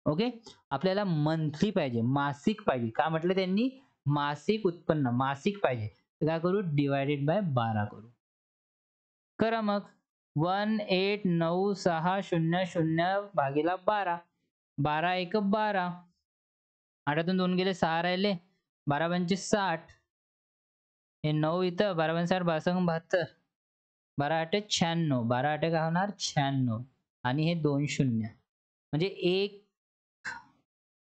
ओके आपल्याला मंथली पाहिजे मासिक पाहिजे. काय म्हटलं त्यांनी मासिक उत्पन्न मासिक पाहिजे. तर काय करू डिवायडेड बाय 12 करू. करा मग 189600 भागीला 12. 12 एक 12. 8तून 2 गेले 6 राहिले. 12 पंचे 60. हे 9 इथं 12 पंचे 60 12 72. 12 8 96. 12 8 काय होणार 96 आणि हे 2 शून्य म्हणजे एक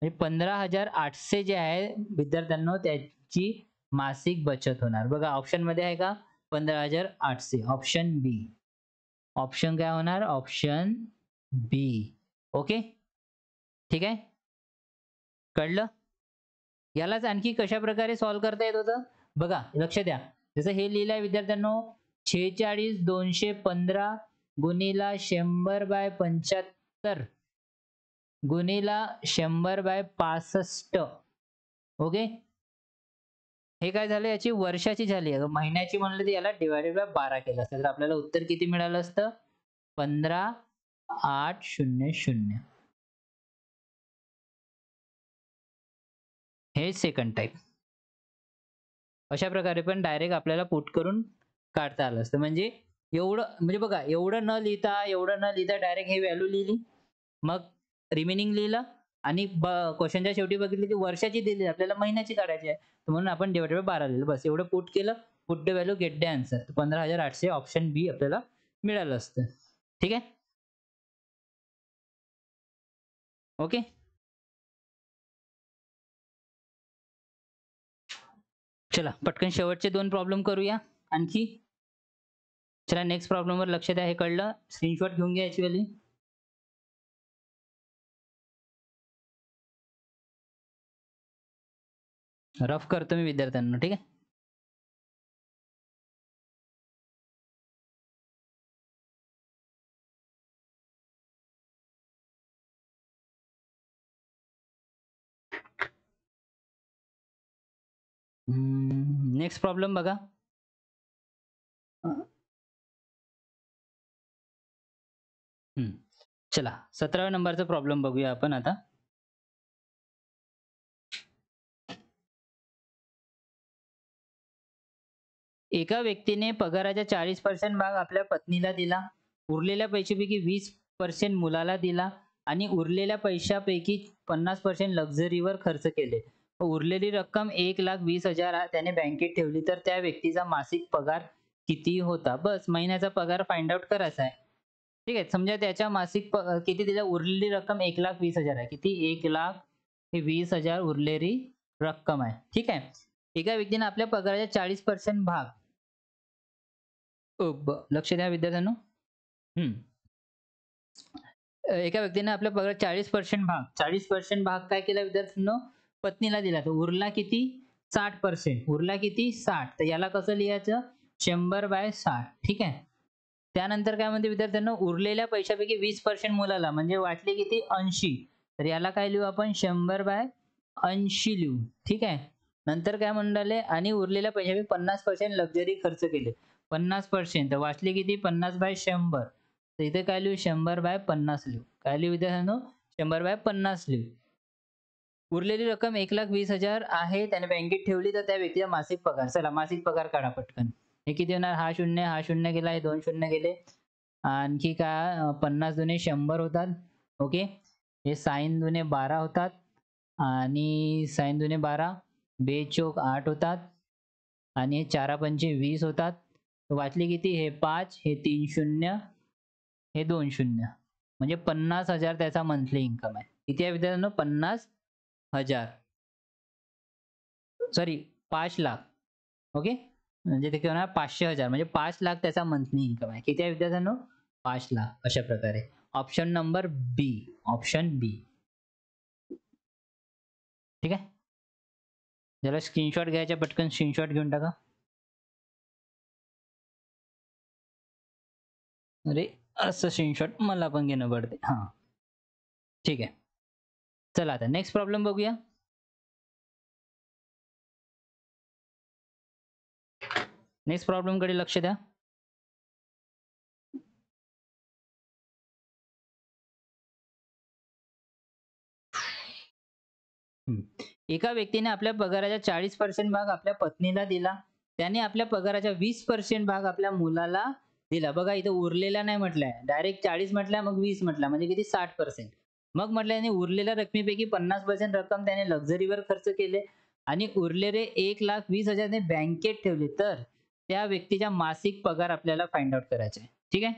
म्हणजे 15,800 जे आहे विद्यार्थ्यांना त्याची मासिक बचत होणार. बघा ऑप्शन मध्ये आहे का 15,800 ऑप्शन बी. ऑप्शन काय होणार ऑप्शन बी. ओके ठीक आहे कळलं. यालाच आणखी कशा प्रकारे सॉल्व्ह करता येत होतं बघा लक्ष द्या. जसं हे लिहिलंय विद्यार्थ्यांनो 46,215 गुणिला 100/75 गुणिला 100/65. ओके हे काय झालं याची वर्षाची झाली. महिन्याची म्हणलं तर याला डिवायडेड बाय 12 केलं असतं तर आपल्याला उत्तर किती मिळालं असतं 15,800. हे सेकंड टाइप. अशा प्रकारे पण डायरेक्ट आपल्याला पुट करून काढता आलं असतं. म्हणजे एवढं म्हणजे बघा एवढं न लिहिता डायरेक्ट हे व्हॅल्यू लिहिली मग रिमेनिंग लिहिलं आणि क्वेश्चनच्या शेवटी बघितली की वर्षाची दिली आपल्याला महिन्याची काढायची आहे म्हणून आपण डिवाइडेड बाय 12 लिहिलं. बस एवढं पुट केलं. Put the value get the answer. 15,800 option B आपल्याला मिळालं असतं. ठीक आहे ओके चला पटकन शेवटचे 2 प्रॉब्लेम करूया आणखी. चला नेक्स्ट प्रॉब्लेमवर लक्ष द्या. हे कळलं स्क्रीनशॉट घेऊन घ्या याची वाली. रफ करतो मी विद्यार्थ्यांना. ठीक आहे नेक्स्ट प्रॉब्लेम बघा. चला 17व्या नंबरचा प्रॉब्लेम बघूया आपण आता. एका व्यक्तीने पगाराच्या 40% भाग आपल्या पत्नीला दिला. उरलेल्या पैशापैकी 20% मुलाला दिला आणि उरलेल्या पैशापैकी 50% लक्झरीवर खर्च केले. उरलेली रक्कम 1,20,000 त्याने बँकेत ठेवली तर त्या व्यक्तीचा मासिक पगार किती होता. बस महिन्याचा पगार फाइंड आउट करायचा आहे. ठीक आहे समजा त्याच्या मासिक किती दिला उरलेली रक्कम 1,20,000 आहे. किती 1,20,000 उरलेली रक्कम आहे. ठीक आहे एका व्यक्तीने आपल्या पगाराच्या 40% भाग लक्ष द्या विद्यार्थ्यांनो. एका व्यक्तीने आपल्या पगारात 40% भाग काय केला विद्यार्थ्यांनो पत्नीला दिला. तर उरला किती 60%. उरला किती 60. तर याला कसं लिहायचं 100/60. ठीक आहे त्यानंतर काय म्हणते विद्यार्थ्यांनो उरलेल्या पैशापैकी 20% मुलाला म्हणजे वाटले किती 80. तर याला काय लिहू आपण 100/80 लिहू. ठीक आहे नंतर काय म्हणाले आणि उरलेल्या पैशापैकी 50% लक्झरी खर्च केले. 50% तर वाचले किती 50/100. तर इथे काय लिहू 100/50 लिहू. काय लिहू विद्यार्थ्यांनो 100/50 लिहू. उरलेली रक्कम 1,20,000 आहे त्याने बँकेत ठेवली तर त्या व्यक्तीचा मासिक पगार. चला मासिक पगार काढा पटकन. हे किती होणार हा 0 हा 0 गेला हे 2 शून्य गेले. आणखी काय 50 दुने 100 होतात. ओके. हे साइन दुने 12 होतात आणि साइन दुने 12 बेचोक 8 होतात आणि 4 पंचे 20 होतात. वाचले किती हे 5 हे 3 शून्य हे 2 शून्य म्हणजे 50,000 त्याचा मंथली इन्कम आहे. किती आहे विद्यार्थ्यांनो 50,000 सॉरी 5 लाख. ओके. म्हणजे ते होणार 500,000 म्हणजे 5 लाख त्याचा मंथली इन्कम आहे. किती आहे विद्यार्थ्यांनो 5 लाख. अशा प्रकारे ऑप्शन नंबर बी. ऑप्शन बी. ठीक आहे. ज्याला स्क्रीनशॉट घ्यायचा पटकन स्क्रीनशॉट घेऊन टाका. अरे असं स्क्रीनशॉट मला पण घेणं पडते. हां ठीक आहे. चला आता नेक्स्ट प्रॉब्लेम बघूया. नेक्स्ट प्रॉब्लेम कडे लक्ष द्या. एका व्यक्तीने आपल्या पगाराच्या 40% भाग आपल्या पत्नीला दिला. त्याने आपल्या पगाराच्या 20% भाग आपल्या मुलाला दिला. बघा इथे उरलेला नाही म्हटलंय. डायरेक्ट 40 म्हटलं मग 20 म्हटलं म्हणजे किती 60%. मग म्हटलं याने उरलेल्या रकमेपैकी 50% रक्कम त्याने लक्झरीवर खर्च केले आणि उरलेले 1,20,000 ने बँकेत ठेवले. तर त्या व्यक्तीचा मासिक पगार आपल्याला फाइंड आउट करायचा आहे. ठीक आहे.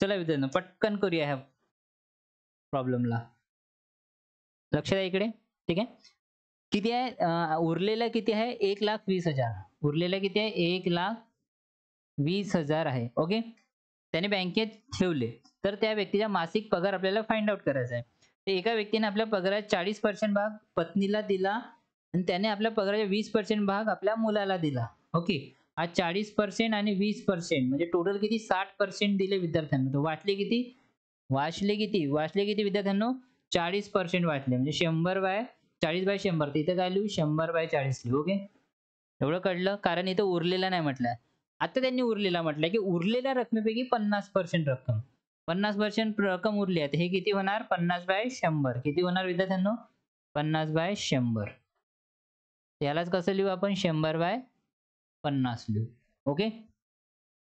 चला विद्यार्थ्यांनो पटकन करूया ह्या प्रॉब्लेमला. लक्ष द्या इकडे. ठीक आहे. किती आहे उरलेलं किती आहे 1,20,000. उरलेलं किती आहे 1,20,000 आहे. ओके. त्याने बँकेत ठेवले तर त्या व्यक्तीचा मासिक पगार आपल्याला फाइंड आउट करायचा आहे. तर एका व्यक्तीने आपल्या पगारात 40% भाग पत्नीला दिला आणि त्याने आपल्या पगाराचा 20% भाग आपल्या मुलाला दिला. ओके. हा 40% आणि 20% म्हणजे टोटल किती 60% दिले विद्यार्थ्यांना. तर वाटले किती वाचले किती विद्यार्थ्यांनो 40% वाचले म्हणजे 100/40/100 तर इथं काय लिहू 100/40 लिहू. ओके. एवढं कळलं कारण इथं उरलेला नाही म्हटलंय. आता त्यांनी उरलेला म्हटलंय की उरलेल्या रकमेपैकी 50% रक्कम 50% रक्कम उरली आहे. हे किती होणार 50/100 किती होणार विद्यार्थ्यांनो 50/100. यालाच कसं लिहू आपण 100/50 लिहू. ओके.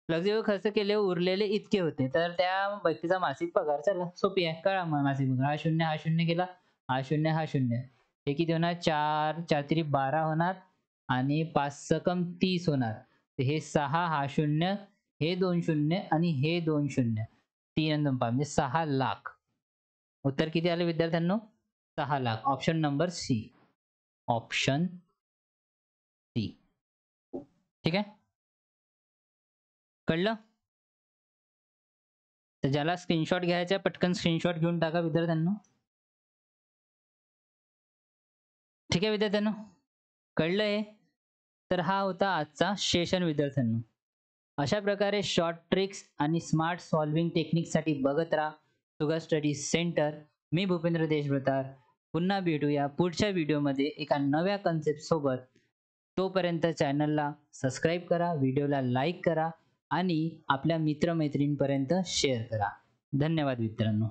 लक्झरीवर खर्च केले उरलेले इतके होते तर त्या व्यक्तीचा मासिक पगार चला सोपी आहे कळा मासिक पगार हा शून्य गेला हा शून्य हे किती होणार 4 4 तिरी 12 होणार आणि 5 सकम 30 होणार. तर हे 6 हा शून्य हे 2 शून्य आणि हे 2 शून्य 3 आणि 2 5 म्हणजे 6 लाख. उत्तर किती आले विद्यार्थ्यांनो 6 lakh. Option number C. Option C. ठीक आहे. कळलं. तर ज्याला स्क्रीनशॉट घ्यायचा पटकन स्क्रीनशॉट घेऊन टाका विद्यार्थ्यांनो. ठीक आहे विद्यार्थ्यांनो कळलंय. तर हा होता आजचा सेशन विद्यार्थ्यांनो. अशा प्रकारे शॉर्ट ट्रिक्स आणि स्मार्ट सॉल्विंग टेक्निकसाठी बघत राहा सुगा स्टडी सेंटर. मी भूपेंद्र देशभ्रतार. पुन्हा भेटूया पुढच्या व्हिडिओमध्ये एका नव्या कन्सेप्ट सोबत. तोपर्यंत चॅनलला सबस्क्राईब करा, व्हिडिओला लाईक करा आणि आपल्या मित्रमैत्रिणींपर्यंत शेअर करा. धन्यवाद मित्रांनो.